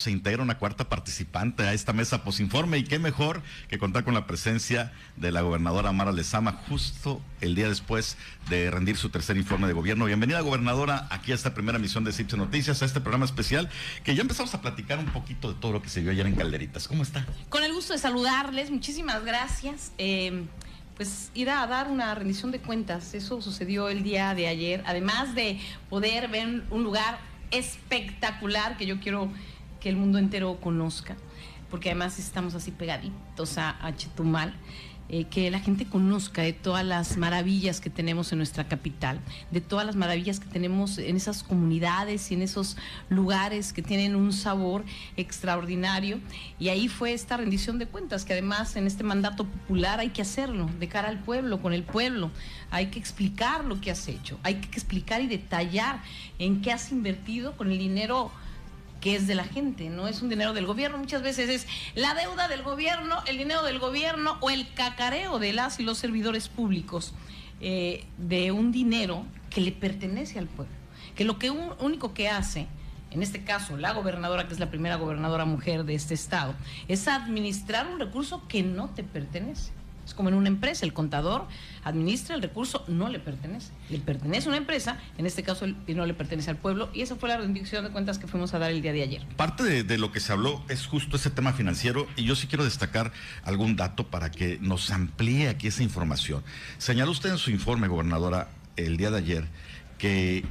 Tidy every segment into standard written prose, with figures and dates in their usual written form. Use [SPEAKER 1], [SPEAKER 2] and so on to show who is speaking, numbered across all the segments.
[SPEAKER 1] Se integra una cuarta participante a esta mesa posinforme, y qué mejor que contar con la presencia de la gobernadora Mara Lezama justo el día después de rendir su tercer informe de gobierno. Bienvenida, gobernadora, aquí a esta primera emisión de CIPSE Noticias, a este programa especial que ya empezamos a platicar un poquito de todo lo que se vio ayer en Calderitas. ¿Cómo está?
[SPEAKER 2] Con el gusto de saludarles, muchísimas gracias. Pues ir a dar una rendición de cuentas, eso sucedió el día de ayer, además de poder ver un lugar espectacular que yo quiero que el mundo entero conozca, porque además estamos así pegaditos a Chetumal, que la gente conozca de todas las maravillas que tenemos en nuestra capital, de todas las maravillas que tenemos en esas comunidades y en esos lugares que tienen un sabor extraordinario. Y ahí fue esta rendición de cuentas, que además en este mandato popular hay que hacerlo de cara al pueblo, con el pueblo. Hay que explicar lo que has hecho, hay que explicar y detallar en qué has invertido con el dinero que es de la gente, no es un dinero del gobierno. Muchas veces es la deuda del gobierno, el dinero del gobierno o el cacareo de las y los servidores públicos de un dinero que le pertenece al pueblo, que lo que único que hace, en este caso la gobernadora, que es la primera gobernadora mujer de este estado, es administrar un recurso que no te pertenece. Es como en una empresa, el contador administra el recurso, no le pertenece a una empresa, en este caso el dinero le pertenece al pueblo, y esa fue la rendición de cuentas que fuimos a dar el día de ayer.
[SPEAKER 1] Parte de lo que se habló es justo ese tema financiero, y yo sí quiero destacar algún dato para que nos amplíe aquí esa información. Señaló usted en su informe, gobernadora, el día de ayer, que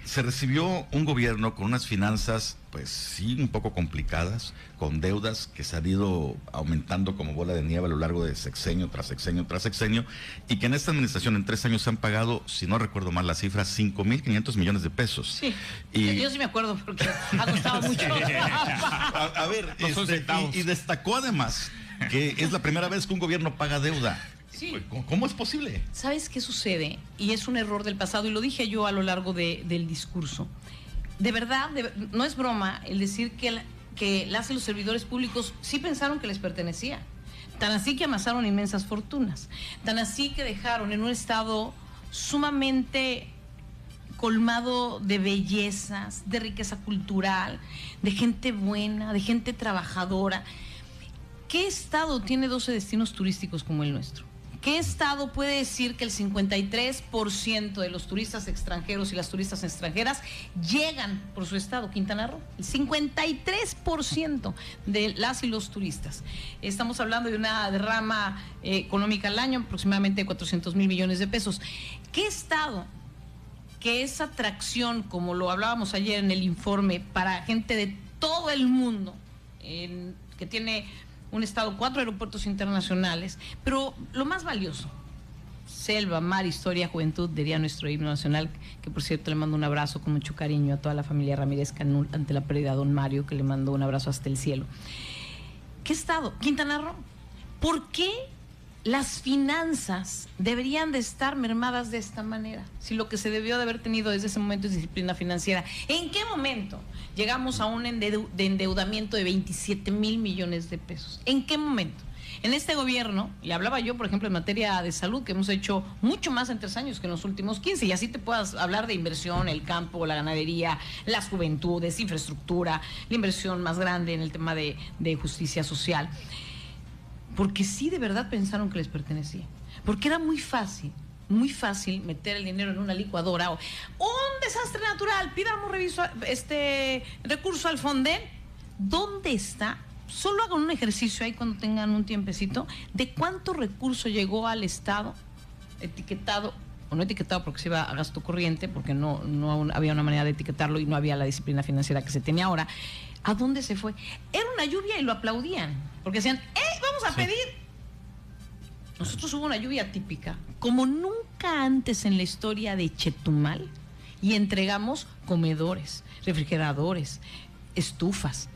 [SPEAKER 1] se recibió un gobierno con unas finanzas, pues sí, un poco complicadas, con deudas que se han ido aumentando como bola de nieve a lo largo de sexenio tras sexenio tras sexenio, y que en esta administración en 3 años se han pagado, si no recuerdo mal la cifra, 5,500 millones de pesos.
[SPEAKER 2] Sí, y yo sí me acuerdo porque ha costado mucho.
[SPEAKER 1] a ver, y destacó además que es la primera vez que un gobierno paga deuda.
[SPEAKER 2] Sí.
[SPEAKER 1] ¿Cómo es posible?
[SPEAKER 2] ¿Sabes qué sucede? Y es un error del pasado, y lo dije yo a lo largo del discurso. De verdad, no es broma el decir que las y los servidores públicos sí pensaron que les pertenecía. Tan así que amasaron inmensas fortunas. Tan así que dejaron en un estado sumamente colmado de bellezas, de riqueza cultural, de gente buena, de gente trabajadora. ¿Qué estado tiene 12 destinos turísticos como el nuestro? ¿Qué estado puede decir que el 53% de los turistas extranjeros y las turistas extranjeras llegan por su estado? Quintana Roo. El 53% de las y los turistas. Estamos hablando de una derrama económica al año, aproximadamente de 400,000 millones de pesos. ¿Qué estado que es atracción, como lo hablábamos ayer en el informe, para gente de todo el mundo, que tiene un estado, 4 aeropuertos internacionales, pero lo más valioso, selva, mar, historia, juventud, diría nuestro himno nacional, que por cierto le mando un abrazo con mucho cariño a toda la familia Ramírez Canul ante la pérdida de don Mario, que le mando un abrazo hasta el cielo. ¿Qué estado? Quintana Roo. ¿Por qué las finanzas deberían de estar mermadas de esta manera? Si lo que se debió de haber tenido desde ese momento es disciplina financiera. ¿En qué momento llegamos a un endeudamiento de 27,000 millones de pesos? ¿En qué momento? En este gobierno, le hablaba yo, por ejemplo, en materia de salud, que hemos hecho mucho más en 3 años que en los últimos 15, y así te puedas hablar de inversión, el campo, la ganadería, las juventudes, infraestructura, la inversión más grande en el tema de justicia social. Porque sí de verdad pensaron que les pertenecía. Porque era muy fácil meter el dinero en una licuadora, o un desastre natural, pidamos recurso al Fonden. ¿Dónde está? Solo hagan un ejercicio ahí cuando tengan un tiempecito de cuánto recurso llegó al Estado, etiquetado o no etiquetado porque se iba a gasto corriente, porque no había una manera de etiquetarlo y no había la disciplina financiera que se tiene ahora. ¿A dónde se fue? Era una lluvia y lo aplaudían, porque decían, vamos a pedir. Nosotros hubo una lluvia típica, como nunca antes en la historia de Chetumal, y entregamos comedores, refrigeradores, estufas.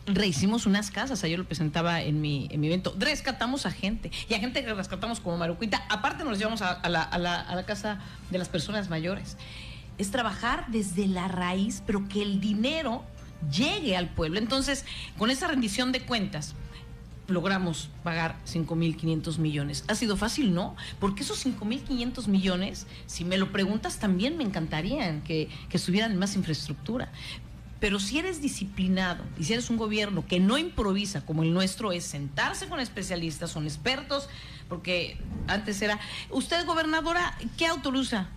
[SPEAKER 2] Rehicimos unas casas, ayer lo presentaba en mi evento, rescatamos a gente, y a gente que rescatamos como Maruquita, aparte nos llevamos a la casa de las personas mayores. Es trabajar desde la raíz, pero que el dinero llegue al pueblo. Entonces, con esa rendición de cuentas, logramos pagar 5,500 millones. ¿Ha sido fácil? No, porque esos 5,500 millones, si me lo preguntas, también me encantarían que estuvieran en más infraestructura. Pero si eres disciplinado y si eres un gobierno que no improvisa como el nuestro, es sentarse con especialistas, son expertos, porque antes era, usted gobernadora, ¿qué auto usa?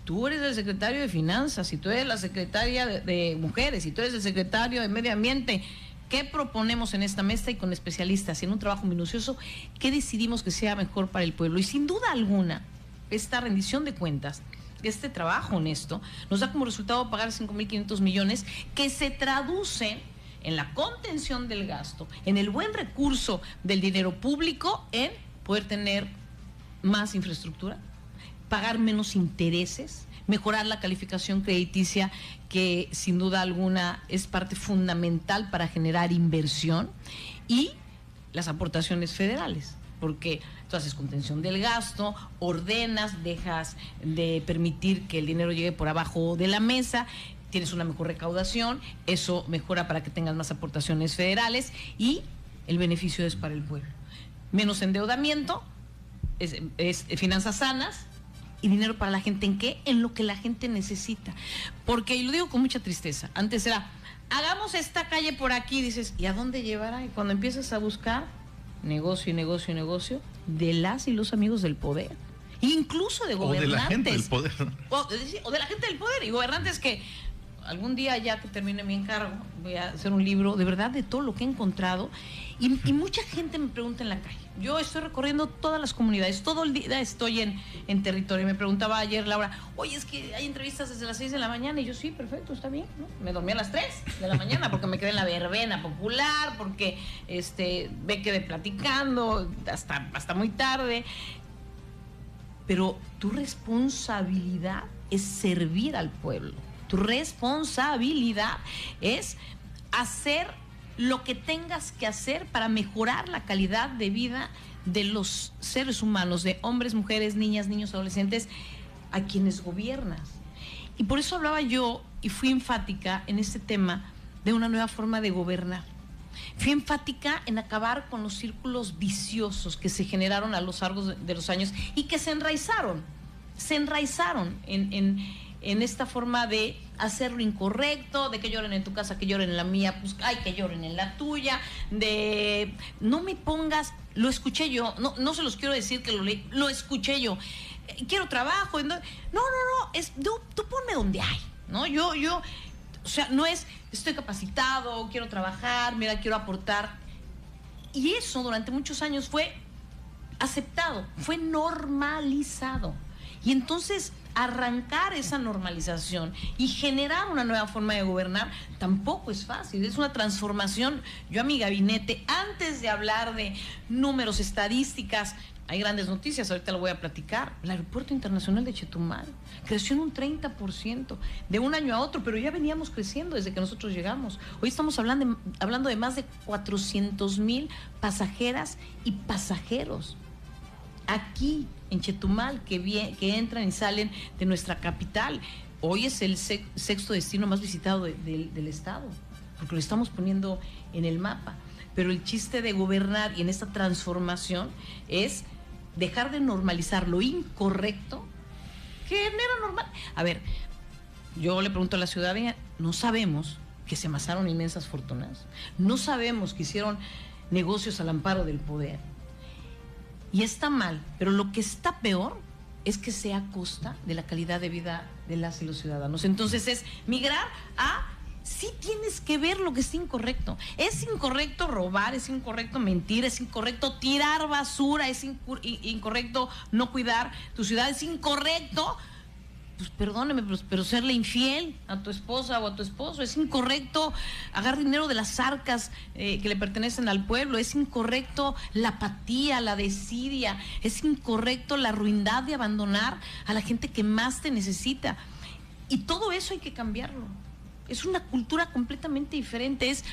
[SPEAKER 2] Tú eres el secretario de Finanzas, y tú eres la secretaria de Mujeres, y tú eres el secretario de Medio Ambiente. ¿Qué proponemos en esta mesa y con especialistas y en un trabajo minucioso? ¿Qué decidimos que sea mejor para el pueblo? Y sin duda alguna, esta rendición de cuentas, este trabajo honesto, nos da como resultado pagar 5.500 millones que se traducen en la contención del gasto, en el buen recurso del dinero público, en poder tener más infraestructura, pagar menos intereses, mejorar la calificación crediticia, que sin duda alguna es parte fundamental para generar inversión, y las aportaciones federales, porque tú haces contención del gasto, ordenas, dejas de permitir que el dinero llegue por abajo de la mesa, tienes una mejor recaudación, eso mejora para que tengas más aportaciones federales y el beneficio es para el pueblo. Menos endeudamiento, es finanzas sanas, y dinero para la gente. ¿En qué? En lo que la gente necesita. Porque, y lo digo con mucha tristeza, antes era, hagamos esta calle por aquí, dices, ¿y a dónde llevará? Y cuando empiezas a buscar negocio y negocio y negocio de las y los amigos del poder, incluso de gobernantes.
[SPEAKER 1] O de la gente del poder.
[SPEAKER 2] O de la gente del poder, y gobernantes que algún día, ya que termine mi encargo, voy a hacer un libro de verdad de todo lo que he encontrado. Y mucha gente me pregunta en la calle. Yo estoy recorriendo todas las comunidades, todo el día estoy en territorio. Me preguntaba ayer Laura, oye, es que hay entrevistas desde las 6 de la mañana. Y yo, sí, perfecto, está bien, ¿no? Me dormí a las 3 de la mañana porque me quedé en la verbena popular, porque me quedé platicando hasta muy tarde. Pero tu responsabilidad es servir al pueblo. Tu responsabilidad es hacer lo que tengas que hacer para mejorar la calidad de vida de los seres humanos, de hombres, mujeres, niñas, niños, adolescentes, a quienes gobiernas. Y por eso hablaba yo y fui enfática en este tema de una nueva forma de gobernar. Fui enfática en acabar con los círculos viciosos que se generaron a lo largo de los años y que se enraizaron en esta forma de hacer lo incorrecto, de que lloren en tu casa, que lloren en la mía, pues hay que lloren en la tuya, de no me pongas, lo escuché yo, no se los quiero decir que lo leí, lo escuché yo, quiero trabajo, no, es tú ponme donde hay, ¿no? Yo, o sea, no es estoy capacitado, quiero trabajar, mira, quiero aportar. Y eso durante muchos años fue aceptado, fue normalizado. Y entonces arrancar esa normalización y generar una nueva forma de gobernar tampoco es fácil, es una transformación. Yo a mi gabinete, antes de hablar de números, estadísticas, hay grandes noticias, ahorita lo voy a platicar. El Aeropuerto Internacional de Chetumal creció en un 30% de un año a otro, pero ya veníamos creciendo desde que nosotros llegamos. Hoy estamos hablando de más de 400,000 pasajeras y pasajeros aquí en Chetumal que entran y salen de nuestra capital. Hoy es el sexto destino más visitado del estado, porque lo estamos poniendo en el mapa. Pero el chiste de gobernar y en esta transformación es dejar de normalizar lo incorrecto que era normal. A ver, yo le pregunto a la ciudadanía, no sabemos que se amasaron inmensas fortunas, no sabemos que hicieron negocios al amparo del poder. Y está mal, pero lo que está peor es que sea a costa de la calidad de vida de las y los ciudadanos. Entonces es migrar a, sí tienes que ver lo que es incorrecto. Es incorrecto robar, es incorrecto mentir, es incorrecto tirar basura, es incorrecto no cuidar tu ciudad, es incorrecto, pues perdóneme, pero serle infiel a tu esposa o a tu esposo, es incorrecto agarrar dinero de las arcas que le pertenecen al pueblo, es incorrecto la apatía, la desidia, es incorrecto la ruindad de abandonar a la gente que más te necesita. Y todo eso hay que cambiarlo. Es una cultura completamente diferente. Es,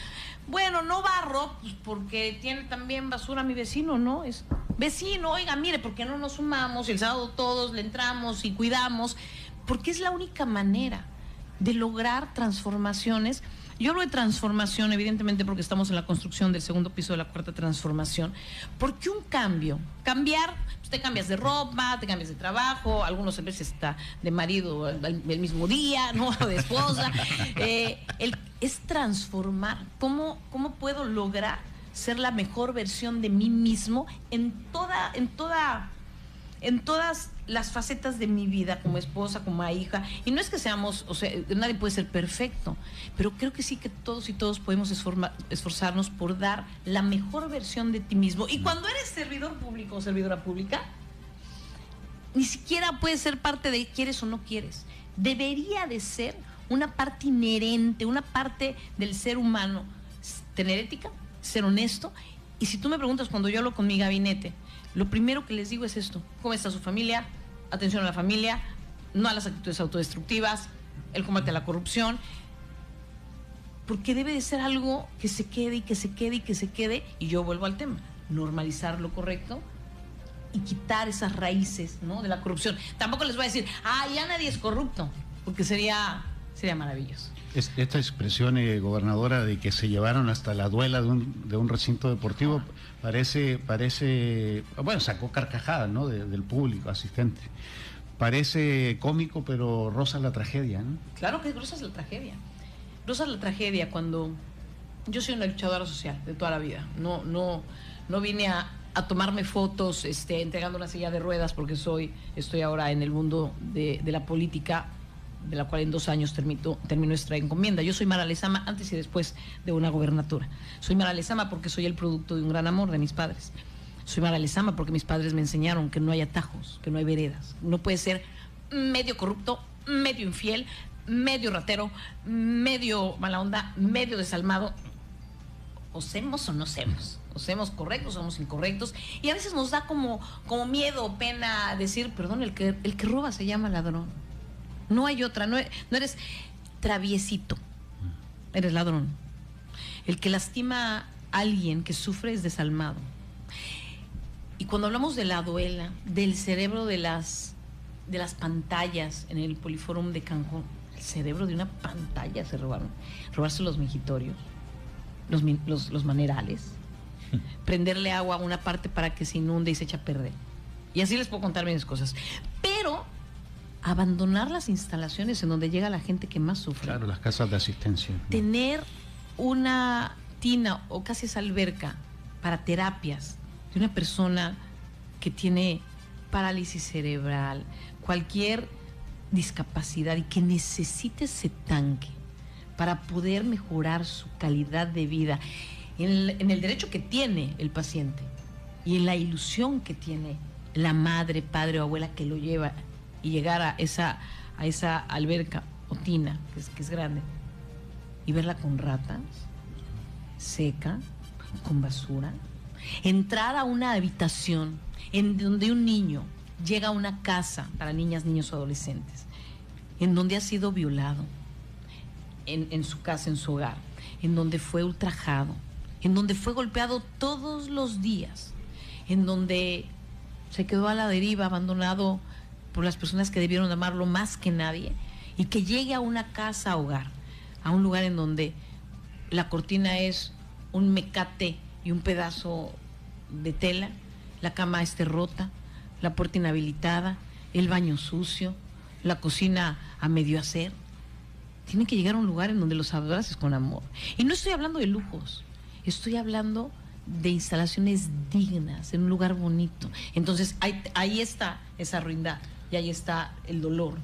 [SPEAKER 2] bueno, no barro pues porque tiene también basura mi vecino, ¿no? Es vecino, oiga, mire, ¿por qué no nos sumamos y el sábado todos le entramos y cuidamos? Porque es la única manera de lograr transformaciones. Yo hablo de transformación, evidentemente, porque estamos en la construcción del segundo piso de la cuarta transformación. Porque un cambiar, pues te cambias de ropa, te cambias de trabajo, algunos a veces está de marido el mismo día, ¿no? O de esposa. es transformar. ¿Cómo puedo lograr ser la mejor versión de mí mismo en todas las facetas de mi vida, como esposa, como hija? Y no es que seamos, o sea, nadie puede ser perfecto, pero creo que sí que todos y todos podemos esforzarnos por dar la mejor versión de ti mismo. Y cuando eres servidor público o servidora pública, ni siquiera puedes ser parte de quieres o no quieres. Debería de ser una parte inherente, una parte del ser humano, tener ética, ser honesto. Y si tú me preguntas, cuando yo hablo con mi gabinete, lo primero que les digo es esto: ¿cómo está su familia? Atención a la familia, no a las actitudes autodestructivas, el combate a la corrupción, porque debe de ser algo que se quede y que se quede y que se quede. Y yo vuelvo al tema, normalizar lo correcto y quitar esas raíces, ¿no?, de la corrupción. Tampoco les voy a decir, ya nadie es corrupto, porque sería maravilloso.
[SPEAKER 3] Esta expresión, gobernadora, de que se llevaron hasta la duela de un recinto deportivo, parece, bueno, sacó carcajadas, ¿no?, del público asistente. Parece cómico, pero roza la tragedia, ¿no?
[SPEAKER 2] Claro que roza la tragedia. Roza la tragedia cuando yo soy una luchadora social de toda la vida. No vine a tomarme fotos entregando una silla de ruedas porque estoy ahora en el mundo de la política, de la cual en 2 años termino nuestra encomienda. Yo soy Mara Lezama antes y después de una gobernatura. Soy Mara Lezama porque soy el producto de un gran amor de mis padres. Soy Mara Lezama porque mis padres me enseñaron que no hay atajos, que no hay veredas. No puede ser medio corrupto, medio infiel, medio ratero, medio mala onda, medio desalmado. O semos o no semos. O semos correctos o somos incorrectos. Y a veces nos da como miedo o pena decir, perdón, el que roba se llama ladrón. No hay otra, no eres traviesito, eres ladrón. El que lastima a alguien que sufre es desalmado. Y cuando hablamos de la duela, del cerebro de las pantallas en el Poliforum de Cancún, el cerebro de una pantalla se robaron. Robarse los mingitorios, los manerales, prenderle agua a una parte para que se inunde y se eche a perder. Y así les puedo contar varias cosas. Pero abandonar las instalaciones en donde llega la gente que más sufre.
[SPEAKER 3] Claro, las casas de asistencia.
[SPEAKER 2] Tener una tina o casi esa alberca para terapias de una persona que tiene parálisis cerebral, cualquier discapacidad y que necesite ese tanque para poder mejorar su calidad de vida, en el derecho que tiene el paciente y en la ilusión que tiene la madre, padre o abuela que lo lleva, y llegar a esa alberca o tina, que es grande, y verla con ratas, seca, con basura. Entrar a una habitación en donde un niño llega a una casa para niñas, niños o adolescentes, en donde ha sido violado, en su casa, en su hogar, en donde fue ultrajado, en donde fue golpeado todos los días, en donde se quedó a la deriva, abandonado por las personas que debieron amarlo más que nadie, y que llegue a una casa hogar, a un lugar en donde la cortina es un mecate y un pedazo de tela, la cama esté rota, la puerta inhabilitada, el baño sucio, la cocina a medio hacer. Tienen que llegar a un lugar en donde los abraces con amor. Y no estoy hablando de lujos, estoy hablando de instalaciones dignas, en un lugar bonito. Entonces ahí está esa ruindad y ahí está el dolor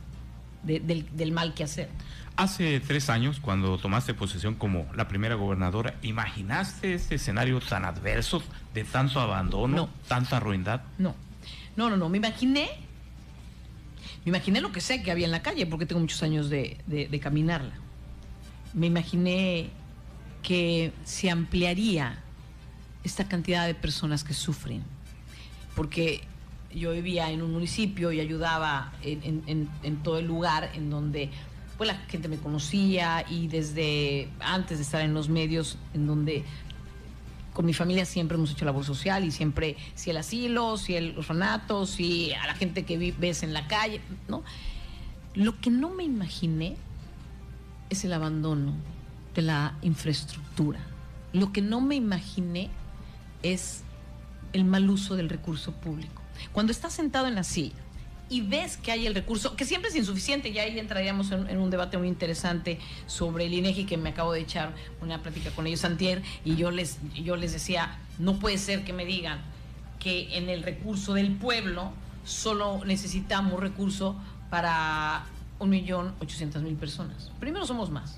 [SPEAKER 2] del mal que hacer.
[SPEAKER 4] Hace 3 años, cuando tomaste posesión como la primera gobernadora, ¿imaginaste este escenario tan adverso de tanto abandono,
[SPEAKER 2] no,
[SPEAKER 4] tanta ruindad?
[SPEAKER 2] No, me imaginé lo que sé que había en la calle, porque tengo muchos años de caminarla. Me imaginé que se ampliaría esta cantidad de personas que sufren, porque yo vivía en un municipio y ayudaba en todo el lugar en donde pues la gente me conocía, y desde antes de estar en los medios, en donde con mi familia siempre hemos hecho labor social, y siempre, si el asilo, si el orfanato, si a la gente que ves en la calle, ¿no? Lo que no me imaginé es el abandono de la infraestructura. Lo que no me imaginé es el mal uso del recurso público. Cuando estás sentado en la silla y ves que hay el recurso, que siempre es insuficiente, y ahí entraríamos en un debate muy interesante sobre el INEGI, que me acabo de echar una plática con ellos antier, y yo les decía, no puede ser que me digan que en el recurso del pueblo solo necesitamos recurso para 1.800.000 personas. Primero, somos más.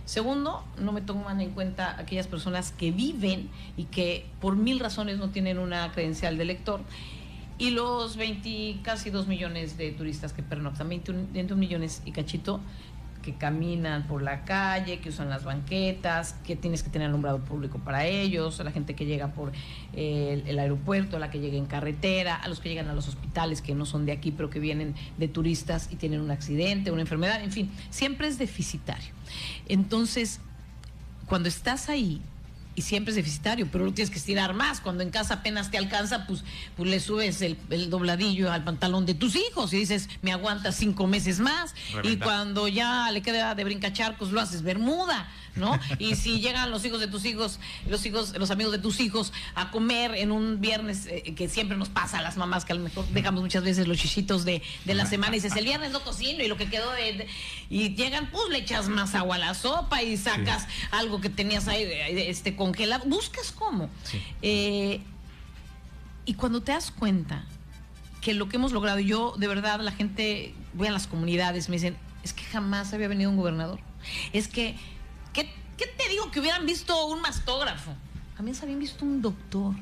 [SPEAKER 2] Segundo, no me toman en cuenta aquellas personas que viven y que por 1000 razones no tienen una credencial de elector. Y los casi 2 millones de turistas que pernoctan, 21 millones y cachito, que caminan por la calle, que usan las banquetas, que tienes que tener alumbrado público para ellos, a la gente que llega por el aeropuerto, a la que llega en carretera, a los que llegan a los hospitales, que no son de aquí, pero que vienen de turistas y tienen un accidente, una enfermedad, en fin, siempre es deficitario. Entonces, cuando estás ahí, y siempre es deficitario, pero lo tienes que estirar más. Cuando en casa apenas te alcanza, pues le subes el dobladillo al pantalón de tus hijos y dices, me aguantas 5 meses más. Reventa. Y cuando ya le queda de brincacharcos, lo haces bermuda, ¿no? Y si llegan los hijos de tus hijos, los amigos de tus hijos a comer en un viernes, que siempre nos pasa a las mamás, que a lo mejor dejamos muchas veces los chichitos de la semana, y dices, el viernes no cocino, y lo que quedó y llegan, pues le echas más agua a la sopa y sacas algo que tenías ahí congelado, buscas cómo. Y cuando te das cuenta que lo que hemos logrado, yo de verdad, la gente, voy a las comunidades, me dicen, es que jamás había venido un gobernador, es que ¿qué te digo? Que hubieran visto un mastógrafo. A mí se habían visto un doctor.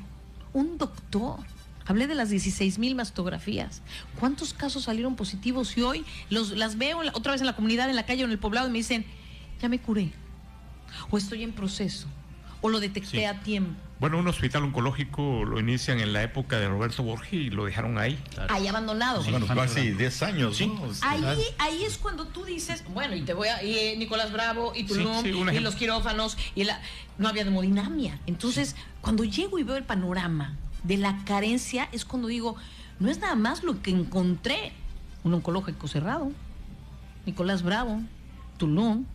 [SPEAKER 2] Hablé de las 16,000 mastografías. ¿Cuántos casos salieron positivos? Y hoy las veo otra vez en la comunidad, en la calle o en el poblado, y me dicen, ya me curé, o estoy en proceso, o lo detecté a tiempo.
[SPEAKER 4] Bueno, un hospital oncológico lo inician en la época de Roberto Borges y lo dejaron ahí.
[SPEAKER 2] Claro. Ahí abandonado.
[SPEAKER 1] Sí, bueno, casi 10 años.
[SPEAKER 4] Sí.
[SPEAKER 1] ¿No?
[SPEAKER 2] Ahí es cuando tú dices, bueno, y Nicolás Bravo, y Tulum, y los quirófanos, no había hemodinamia. Entonces, cuando llego y veo el panorama de la carencia, es cuando digo, no es nada más lo que encontré. Un oncológico cerrado, Nicolás Bravo, Tulum,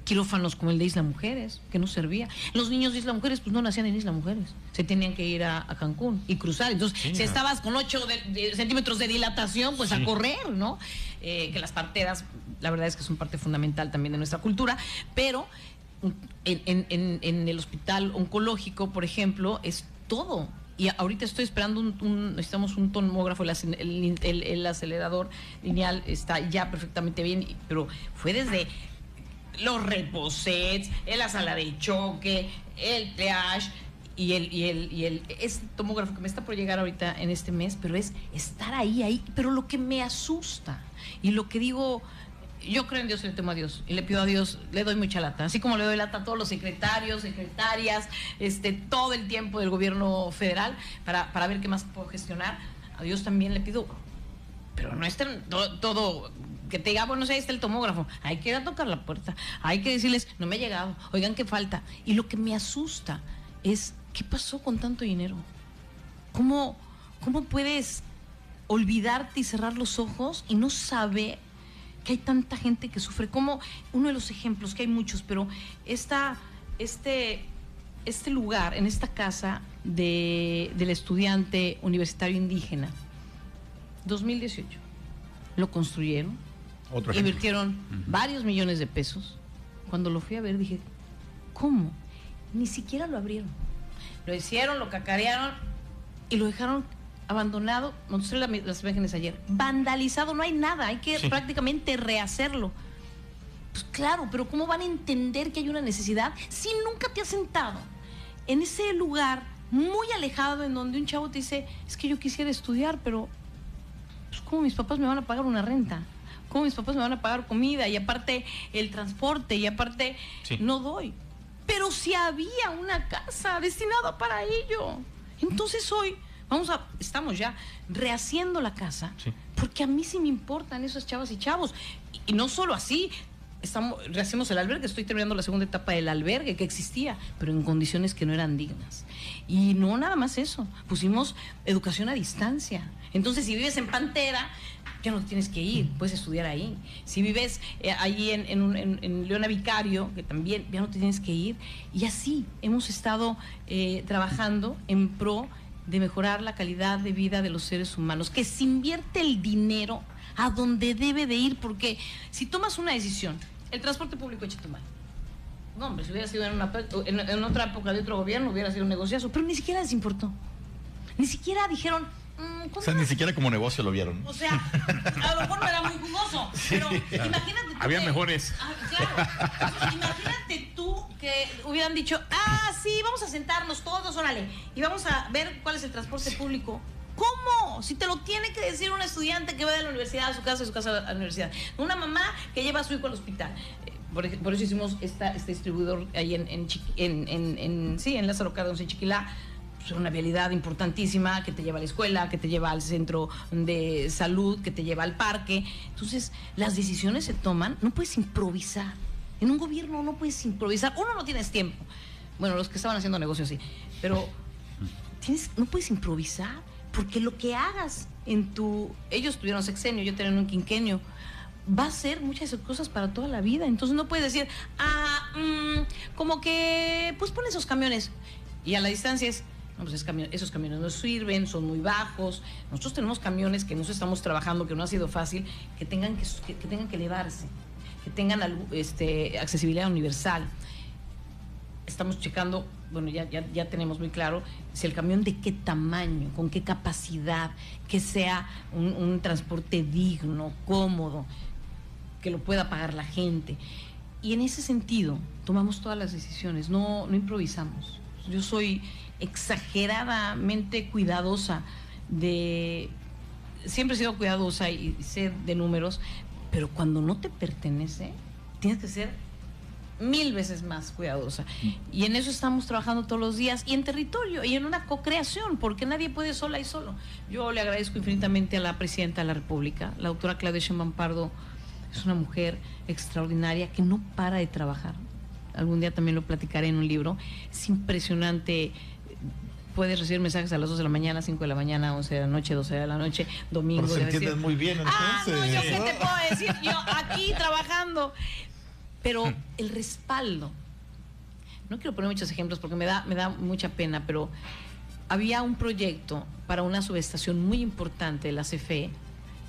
[SPEAKER 2] quirófanos como el de Isla Mujeres, que no servía. Los niños de Isla Mujeres pues no nacían en Isla Mujeres, se tenían que ir a Cancún y cruzar. Entonces, si estabas con 8 centímetros de dilatación, pues a correr, ¿no? Que las parteras, la verdad es que son parte fundamental también de nuestra cultura, pero en el hospital oncológico, por ejemplo, es todo. Y ahorita estoy esperando necesitamos un tomógrafo, el acelerador lineal está ya perfectamente bien, pero fue desde los reposets, la sala de choque, el triage y este tomógrafo que me está por llegar ahorita en este mes, pero es estar ahí. Pero lo que me asusta y lo que digo, yo creo en Dios y le temo a Dios, y le pido a Dios, le doy mucha lata, así como le doy lata a todos los secretarios, secretarias, todo el tiempo del gobierno federal para ver qué más puedo gestionar. A Dios también le pido, pero no es todo que te diga, bueno, ahí está el tomógrafo, hay que ir a tocar la puerta, hay que decirles, no me ha llegado, oigan, ¿qué falta? Y lo que me asusta es, ¿qué pasó con tanto dinero? ¿Cómo puedes olvidarte y cerrar los ojos y no saber que hay tanta gente que sufre? Como uno de los ejemplos, que hay muchos, pero este lugar, en esta casa del estudiante universitario indígena, 2018, lo construyeron, invirtieron varios millones de pesos. Cuando lo fui a ver dije, ¿cómo? Ni siquiera lo abrieron. Lo hicieron, lo cacarearon y lo dejaron abandonado. Mostré las imágenes ayer, vandalizado, no hay nada, hay que prácticamente rehacerlo. Pues claro, pero ¿cómo van a entender que hay una necesidad si nunca te has sentado en ese lugar muy alejado en donde un chavo te dice, es que yo quisiera estudiar, pero pues ¿cómo mis papás me van a pagar una renta? ¿Cómo mis papás me van a pagar comida? Y aparte el transporte, y aparte no doy. Pero si había una casa destinada para ello. Entonces hoy estamos ya rehaciendo la casa, porque a mí sí me importan esas chavas y chavos. Y no solo así, rehacemos el albergue, estoy terminando la segunda etapa del albergue que existía, pero en condiciones que no eran dignas. Y no nada más eso, pusimos educación a distancia. Entonces, si vives en Pantera, ya no tienes que ir, puedes estudiar ahí. Si vives allí en Leona Vicario, que también ya no te tienes que ir. Y así hemos estado trabajando en pro de mejorar la calidad de vida de los seres humanos, que se invierte el dinero a donde debe de ir, porque si tomas una decisión, el transporte público de Chetumal, no, hombre, si hubiera sido en otra época de otro gobierno, hubiera sido un negociazo, pero ni siquiera les importó. Ni siquiera dijeron...
[SPEAKER 1] O sea, ni siquiera como negocio lo vieron.
[SPEAKER 2] O sea, a lo mejor no era muy jugoso, pero imagínate tú
[SPEAKER 4] había mejores.
[SPEAKER 2] Claro. Imagínate tú que hubieran dicho, sí, vamos a sentarnos todos, órale, y vamos a ver cuál es el transporte público. ¿Cómo? Si te lo tiene que decir un estudiante que va de la universidad a su casa, de su casa a la universidad. Una mamá que lleva a su hijo al hospital. Por eso hicimos este distribuidor ahí en Lázaro Cárdenas, en Chiquilá. Pues una vialidad importantísima que te lleva a la escuela, que te lleva al centro de salud, que te lleva al parque. Entonces, las decisiones se toman, no puedes improvisar. En un gobierno no puedes improvisar. Uno, no tienes tiempo. Bueno, los que estaban haciendo negocios sí. Pero no puedes improvisar, porque lo que hagas ellos tuvieron sexenio, yo tenía un quinquenio, va a ser muchas cosas para toda la vida. Entonces no puedes decir, como que, pues pon esos camiones. Y a la distancia es... No, pues esos camiones no sirven, son muy bajos. Nosotros tenemos camiones que nosotros estamos trabajando, que no ha sido fácil, que tengan que elevarse, que tengan accesibilidad universal. Estamos checando, bueno, ya tenemos muy claro si el camión de qué tamaño, con qué capacidad, que sea un transporte digno, cómodo, que lo pueda pagar la gente. Y en ese sentido tomamos todas las decisiones, no improvisamos. Yo soy exageradamente cuidadosa siempre he sido cuidadosa y sé de números, pero cuando no te pertenece, tienes que ser 1000 veces más cuidadosa. Y en eso estamos trabajando todos los días, y en territorio, y en una co-creación, porque nadie puede sola y solo. Yo le agradezco infinitamente a la Presidenta de la República, la doctora Claudia Sheinbaum Pardo. Es una mujer extraordinaria que no para de trabajar. Algún día también lo platicaré en un libro. Es impresionante. Puedes recibir mensajes a las 2 de la mañana, 5 de la mañana, 11 de la noche, 12 de la noche, domingo.
[SPEAKER 1] Pero se entienden muy bien, entonces.
[SPEAKER 2] No, yo qué te puedo decir, yo aquí trabajando. Pero el respaldo, no quiero poner muchos ejemplos porque me da mucha pena, pero había un proyecto para una subestación muy importante de la CFE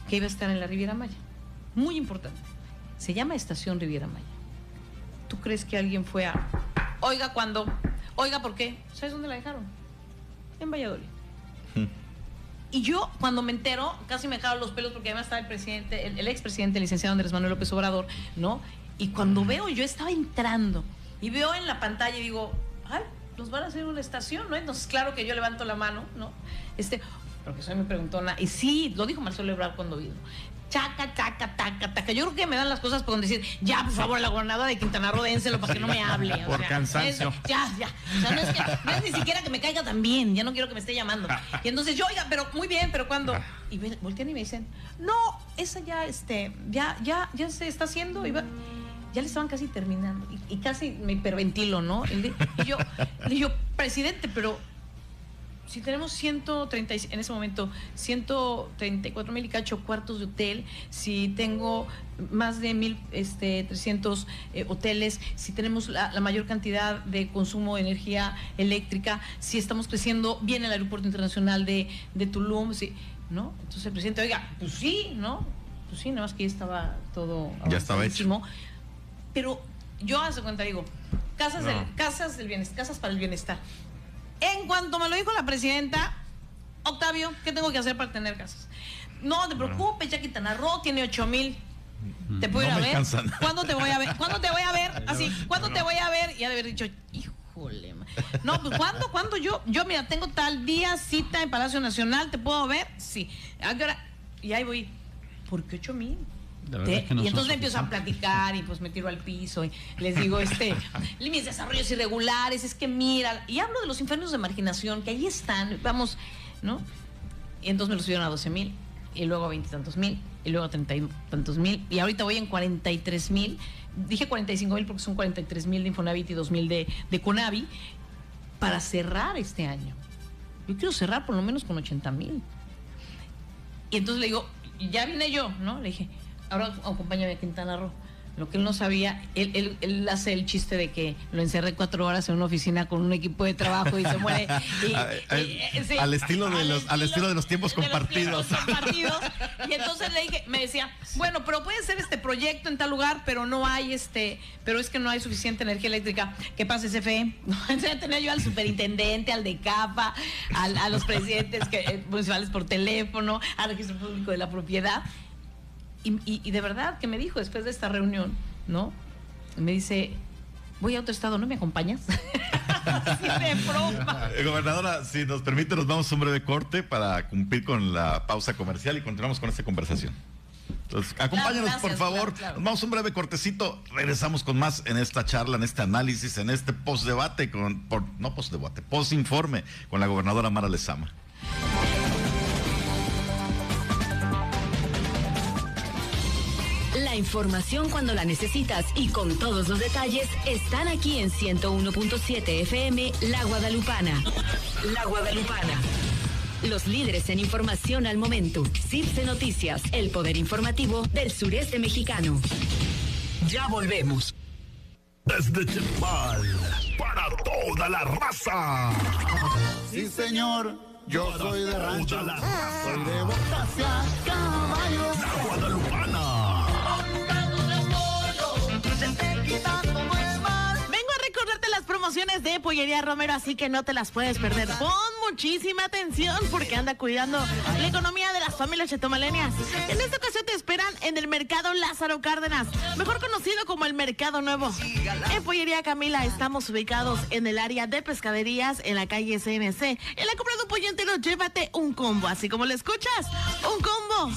[SPEAKER 2] que iba a estar en la Riviera Maya. Muy importante. Se llama Estación Riviera Maya. ¿Tú crees que alguien fue a... Oiga, ¿cuándo? Oiga, ¿por qué? ¿Sabes dónde la dejaron? En Valladolid. Y yo, cuando me entero, casi me dejaron los pelos porque además estaba el presidente, el expresidente, el licenciado Andrés Manuel López Obrador, ¿no? Y cuando veo, yo estaba entrando y veo en la pantalla y digo, ay, nos van a hacer una estación, ¿no? Entonces, claro que yo levanto la mano, ¿no? Porque soy muy preguntona. Y sí, lo dijo Marcelo Ebrard cuando vino. Chaca, taca, taca, taca. Yo creo que me dan las cosas por decir, ya, por favor, la gobernadora de Quintana Roo, dénselo para que no me hable.
[SPEAKER 4] Por cansancio.
[SPEAKER 2] Ya. O sea, no es ni siquiera que me caiga tan bien, ya no quiero que me esté llamando. Y entonces yo, oiga, pero muy bien, pero ¿cuándo? Y voltean y me dicen, no, esa ya se está haciendo. Ya le estaban casi terminando. Y casi me hiperventilo, ¿no? Y yo le digo, presidente, pero... Si tenemos 130, en ese momento 134,000 y cacho cuartos de hotel, si tengo más de 1,300 hoteles, si tenemos la mayor cantidad de consumo de energía eléctrica, si estamos creciendo bien el aeropuerto internacional de Tulum, ¿sí? ¿No? Entonces el presidente, oiga, pues sí, ¿no? Pues sí, nada más que ya estaba todo...
[SPEAKER 1] Ya estaba hecho.
[SPEAKER 2] Pero yo hace cuenta, digo, casas del bienestar, casas para el bienestar. En cuanto me lo dijo la presidenta, Octavio, ¿qué tengo que hacer para tener casas? No te preocupes, ya Quintana Roo tiene 8,000. ¿Te puedo ir a ver? ¿Cuándo te voy a ver? ¿Cuándo te voy a ver? Así, ¿cuándo te voy a ver? Y ha de haber dicho, híjole. No, pues ¿cuándo? Yo, mira, tengo tal día cita en Palacio Nacional, ¿te puedo ver? Sí. ¿A qué hora? Y ahí voy. ¿Por qué 8,000? Y entonces empiezo a platicar y pues me tiro al piso y les digo, mis desarrollos irregulares, es que mira, y hablo de los infiernos de marginación que ahí están, vamos, ¿no? Y entonces me los subieron a 12,000 y luego a 20 y tantos mil y luego a 30 y tantos mil y ahorita voy en 43,000, dije 45,000 porque son 43,000 de Infonavit y 2,000 de Conavi para cerrar este año. Yo quiero cerrar por lo menos con 80,000. Y entonces le digo, ya vine yo, ¿no? Le dije, ahora acompáñame a Quintana Roo. Lo que él no sabía, él hace el chiste de que lo encerré 4 horas en una oficina con un equipo de trabajo y se muere.
[SPEAKER 1] Sí, al estilo de los tiempos compartidos.
[SPEAKER 2] Y entonces le dije, me decía, bueno, pero puede ser este proyecto en tal lugar, pero no hay pero es que no hay suficiente energía eléctrica. ¿Qué pasa, CFE? No, entonces tenía yo al superintendente, al de CAPA, a los presidentes municipales por teléfono, al registro público de la propiedad. Y de verdad que me dijo después de esta reunión, ¿no? Me dice, voy a otro estado, ¿no me acompañas? Así de broma.
[SPEAKER 1] Gobernadora, si nos permite, nos vamos a un breve corte para cumplir con la pausa comercial y continuamos con esta conversación. Entonces, acompáñanos, claro, por favor. Claro. Nos vamos a un breve cortecito. Regresamos con más en esta charla, en este análisis, en este post-debate, post-informe con la gobernadora Mara Lezama.
[SPEAKER 5] La información cuando la necesitas y con todos los detalles están aquí en 101.7 FM La Guadalupana. La Guadalupana. Los líderes en información al momento. CIPSE Noticias, el poder informativo del sureste mexicano. Ya volvemos.
[SPEAKER 6] Desde Chetumal, para toda la raza.
[SPEAKER 7] Sí, señor, yo soy de rancho. Soy de Bocacia, caballo.
[SPEAKER 6] La Guadalupana.
[SPEAKER 8] Las promociones de Pollería Romero, así que no te las puedes perder. Pon muchísima atención porque anda cuidando la economía de las familias chetumaleñas. En esta ocasión te esperan en el Mercado Lázaro Cárdenas, mejor conocido como el Mercado Nuevo. En Pollería Camila estamos ubicados en el área de pescaderías en la calle CNC. En la compra de un pollo entero, llévate un combo, así como lo escuchas, un combo.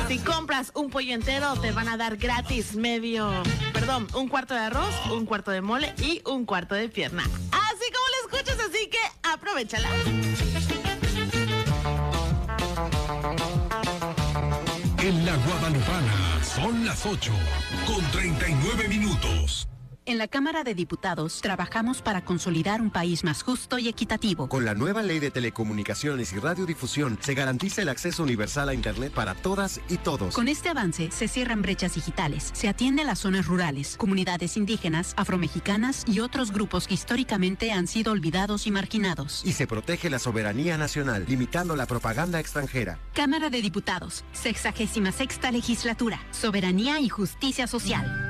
[SPEAKER 8] Si compras un pollo entero, te van a dar gratis un cuarto de arroz, un cuarto de mole y un cuarto de pierna. Así como lo escuchas, así que aprovechala.
[SPEAKER 6] En la Guadalupana son las 8:39.
[SPEAKER 9] En la Cámara de Diputados trabajamos para consolidar un país más justo y equitativo.
[SPEAKER 10] Con la nueva Ley de Telecomunicaciones y Radiodifusión se garantiza el acceso universal a Internet para todas y todos.
[SPEAKER 9] Con este avance se cierran brechas digitales, se atiende a las zonas rurales, comunidades indígenas, afromexicanas y otros grupos que históricamente han sido olvidados y marginados.
[SPEAKER 10] Y se protege la soberanía nacional, limitando la propaganda extranjera.
[SPEAKER 9] Cámara de Diputados, 66ª Legislatura, Soberanía y Justicia Social.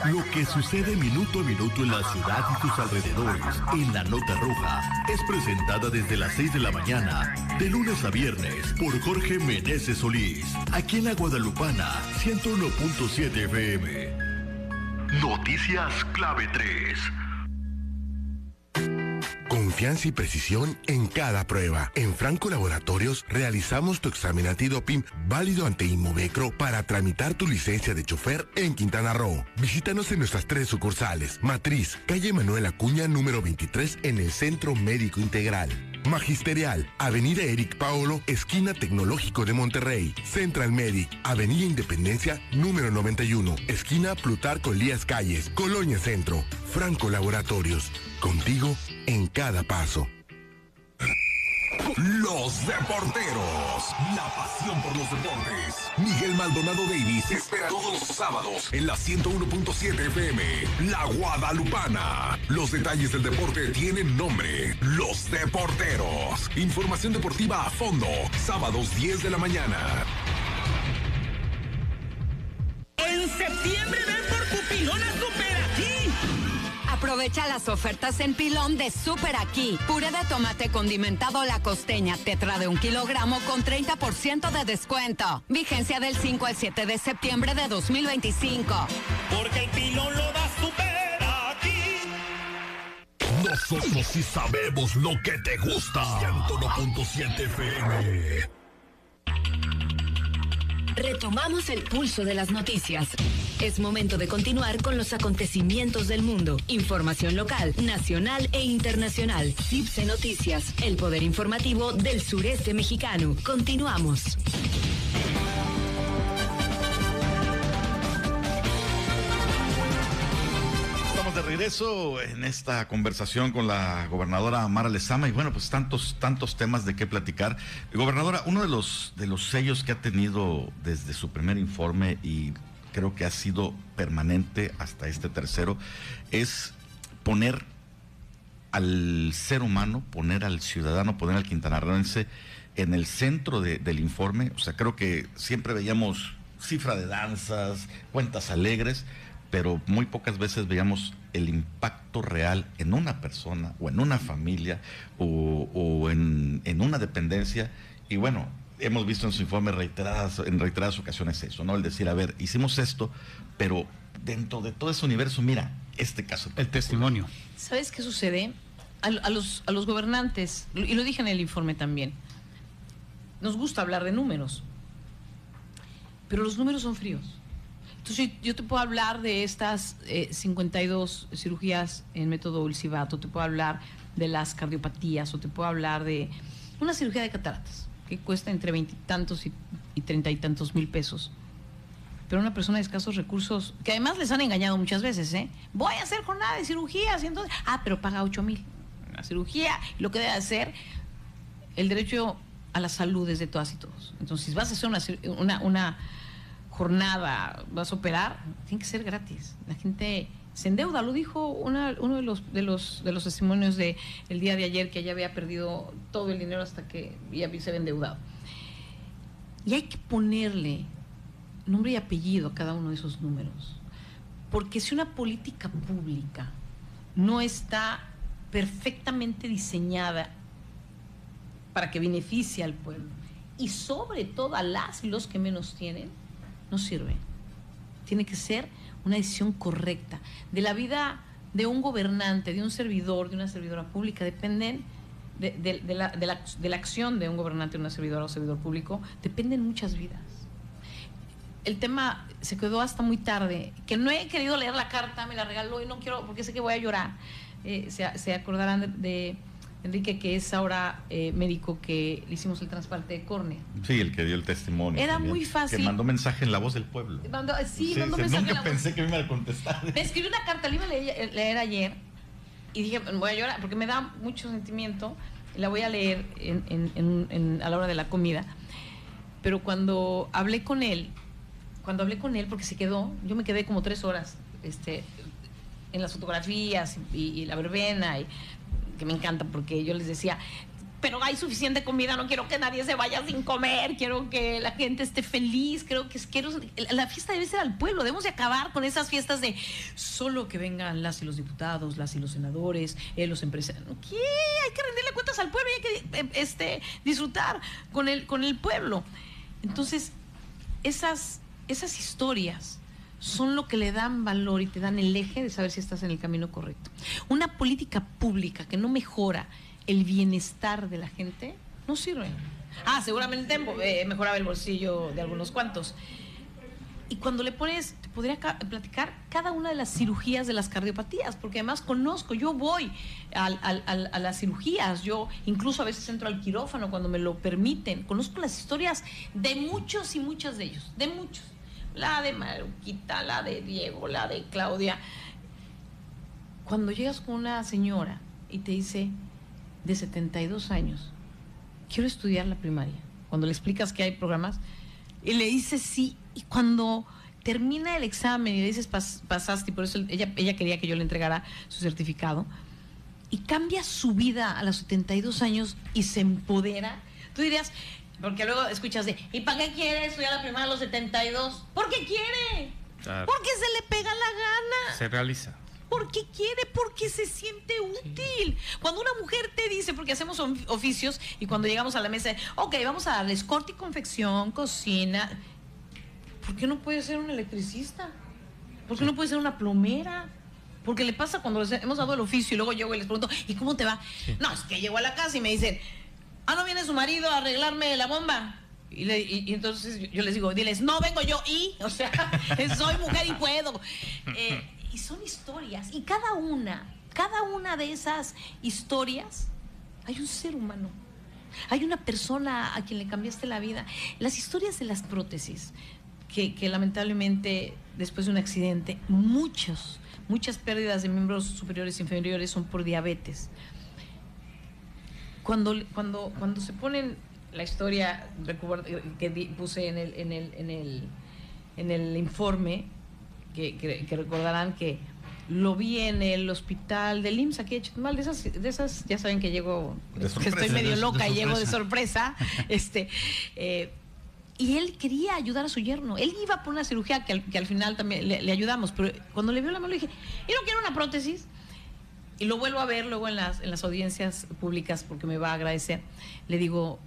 [SPEAKER 6] Lo que sucede minuto a minuto en la ciudad y sus alrededores, en la Nota Roja, es presentada desde las 6 de la mañana, de lunes a viernes, por Jorge Meneses Solís, aquí en la Guadalupana, 101.7 FM. Noticias Clave 3. Confianza y precisión en cada prueba. En Franco Laboratorios realizamos tu examen antidoping válido ante Inmovecro para tramitar tu licencia de chofer en Quintana Roo. Visítanos en nuestras 3 sucursales. Matriz, calle Manuel Acuña, número 23, en el Centro Médico Integral. Magisterial, Avenida Eric Paolo, esquina Tecnológico de Monterrey. Central Medic, Avenida Independencia, número 91, esquina Plutarco Elías Calles, Colonia Centro. Franco Laboratorios, contigo en cada paso. Los deporteros, la pasión por los deportes. Miguel Maldonado Davis espera todos los sábados en la 101.7 FM, La Guadalupana. Los detalles del deporte tienen nombre, Los Deporteros. Información deportiva a fondo, sábados 10 de la mañana.
[SPEAKER 11] En septiembre ven por tu pilón a Super Aquí.
[SPEAKER 12] Aprovecha las ofertas en pilón de Super Aquí. Puré de tomate condimentado La Costeña, tetra de 1 kilogramo con 30% de descuento. Vigencia del 5 al 7 de septiembre de 2025.
[SPEAKER 11] Porque el pilón lo da Super Aquí.
[SPEAKER 6] Nosotros sí sabemos lo que te gusta. 101.7 FM.
[SPEAKER 5] Retomamos el pulso de las noticias. Es momento de continuar con los acontecimientos del mundo. Información local, nacional e internacional. CIPSE Noticias, el poder informativo del sureste mexicano. Continuamos.
[SPEAKER 1] Estamos de regreso en esta conversación con la gobernadora Mara Lezama y bueno, pues tantos temas de qué platicar. Gobernadora, uno de los sellos que ha tenido desde su primer informe y creo que ha sido permanente hasta este tercero es poner al ser humano, poner al ciudadano, poner al quintanarroense en el centro del informe. O sea, creo que siempre veíamos cifra de danzas, cuentas alegres, pero muy pocas veces veíamos el impacto real en una persona o en una familia o en una dependencia. Y bueno, hemos visto en su informe en reiteradas ocasiones eso, ¿no? El decir, a ver, hicimos esto, pero dentro de todo ese universo, mira, este caso.
[SPEAKER 3] El testimonio.
[SPEAKER 2] ¿Sabes qué sucede? A los gobernantes, y lo dije en el informe también, nos gusta hablar de números, pero los números son fríos. Entonces yo te puedo hablar de estas 52 cirugías en método Ulcivato, te puedo hablar de las cardiopatías, o te puedo hablar de una cirugía de cataratas, que cuesta entre 20 y tantos y 30 y tantos mil pesos. Pero una persona de escasos recursos, que además les han engañado muchas veces, voy a hacer jornada de cirugías, y entonces, pero paga 8,000 la cirugía, y lo que debe hacer, el derecho a la salud es de todas y todos. Entonces, si vas a hacer una jornada, vas a operar, tiene que ser gratis. La gente se endeuda, lo dijo uno de los testimonios del día de ayer, que ella había perdido todo el dinero hasta que ya se había endeudado. Y hay que ponerle nombre y apellido a cada uno de esos números, porque si una política pública no está perfectamente diseñada para que beneficie al pueblo y sobre todo a las y los que menos tienen, no sirve. Tiene que ser una decisión correcta. De la vida de un gobernante, de un servidor, de una servidora pública, dependen de la acción de un gobernante, de una servidora o servidor público, dependen muchas vidas. El tema se quedó hasta muy tarde, que no he querido leer la carta, me la regaló y no quiero, porque sé que voy a llorar. Se acordarán de Enrique, que es ahora médico, que le hicimos el trasplante de córnea.
[SPEAKER 1] Sí, el que dio el testimonio.
[SPEAKER 2] Era
[SPEAKER 1] también,
[SPEAKER 2] muy fácil.
[SPEAKER 1] Que mandó mensaje en La Voz del Pueblo.
[SPEAKER 2] Mandó mensaje.
[SPEAKER 1] Nunca pensé que me iba a contestar.
[SPEAKER 2] Me escribió una carta, la iba a leer ayer, y dije, voy a llorar, porque me da mucho sentimiento, la voy a leer a la hora de la comida. Pero cuando hablé con él, porque se quedó, yo me quedé como 3 horas en las fotografías y la verbena, y que me encanta, porque yo les decía, pero hay suficiente comida, no quiero que nadie se vaya sin comer, quiero que la gente esté feliz, la fiesta debe ser al pueblo, debemos de acabar con esas fiestas de solo que vengan las y los diputados, las y los senadores, los empresarios. ¿Qué? Hay que rendirle cuentas al pueblo y hay que disfrutar con el pueblo. Entonces, esas historias son lo que le dan valor y te dan el eje de saber si estás en el camino correcto. Una política pública que no mejora el bienestar de la gente no sirve. Seguramente mejoraba el bolsillo de algunos cuantos. Y cuando le pones, te podría platicar cada una de las cirugías de las cardiopatías, porque además conozco, yo voy a las cirugías, yo incluso a veces entro al quirófano cuando me lo permiten, conozco las historias de muchos y muchas de ellos, de muchos. La de Maruquita, la de Diego, la de Claudia. Cuando llegas con una señora y te dice, de 72 años, quiero estudiar la primaria, cuando le explicas que hay programas, y le dices sí, y cuando termina el examen y le dices pasaste, y por eso ella quería que yo le entregara su certificado, y cambia su vida a los 72 años y se empodera, tú dirías... Porque luego escuchas ¿y para qué quiere estudiar la primaria a los 72? ¿Por qué quiere?
[SPEAKER 4] Claro.
[SPEAKER 2] Porque se le pega la gana.
[SPEAKER 4] Se realiza.
[SPEAKER 2] ¿Por qué quiere? Porque se siente útil. Sí. Cuando una mujer te dice, porque hacemos oficios, y cuando llegamos a la mesa, ok, vamos a darles corte y confección, cocina. ¿Por qué no puede ser un electricista? ¿Por qué no puede ser una plomera? Porque le pasa cuando les hemos dado el oficio y luego llego y les pregunto, ¿y cómo te va? Sí. No, es que llego a la casa y me dicen... no viene su marido a arreglarme la bomba. Y entonces yo les digo, diles, no vengo yo o sea, soy mujer y puedo. Y son historias. Y cada una de esas historias, hay un ser humano. Hay una persona a quien le cambiaste la vida. Las historias de las prótesis, que lamentablemente después de un accidente, muchos muchas pérdidas de miembros superiores e inferiores son por diabetes. Cuando se ponen la historia que puse en el informe, que recordarán que lo vi en el hospital del IMSS aquí de Chetumal, de esas ya saben que llego, que estoy medio loca y llego de sorpresa, y él quería ayudar a su yerno, él iba por una cirugía que al final también le ayudamos, pero cuando le vio la mano le dije, ¿y no quiero una prótesis? Y lo vuelvo a ver luego en las audiencias públicas porque me va a agradecer. Le digo,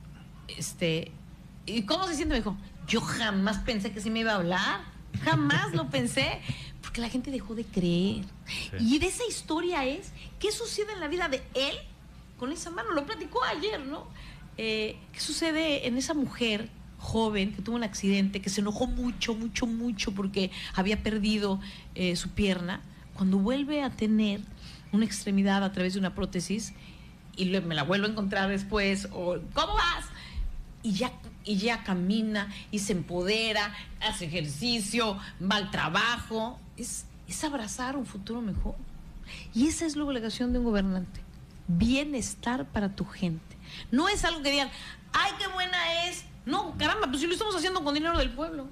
[SPEAKER 2] ¿y cómo se siente? Me dijo, yo jamás pensé que sí me iba a hablar, jamás lo pensé, porque la gente dejó de creer. Sí. Y de esa historia es, ¿qué sucede en la vida de él con esa mano? Lo platicó ayer, ¿no? ¿Qué sucede en esa mujer joven que tuvo un accidente, que se enojó mucho porque había perdido su pierna, cuando vuelve a tener una extremidad a través de una prótesis y me la vuelvo a encontrar después, o ¿cómo vas? Y ya camina y se empodera, hace ejercicio, va al trabajo. Es abrazar un futuro mejor. Y esa es la obligación de un gobernante. Bienestar para tu gente. No es algo que digan, ¡ay, qué buena es! No, caramba, pues si lo estamos haciendo con dinero del pueblo.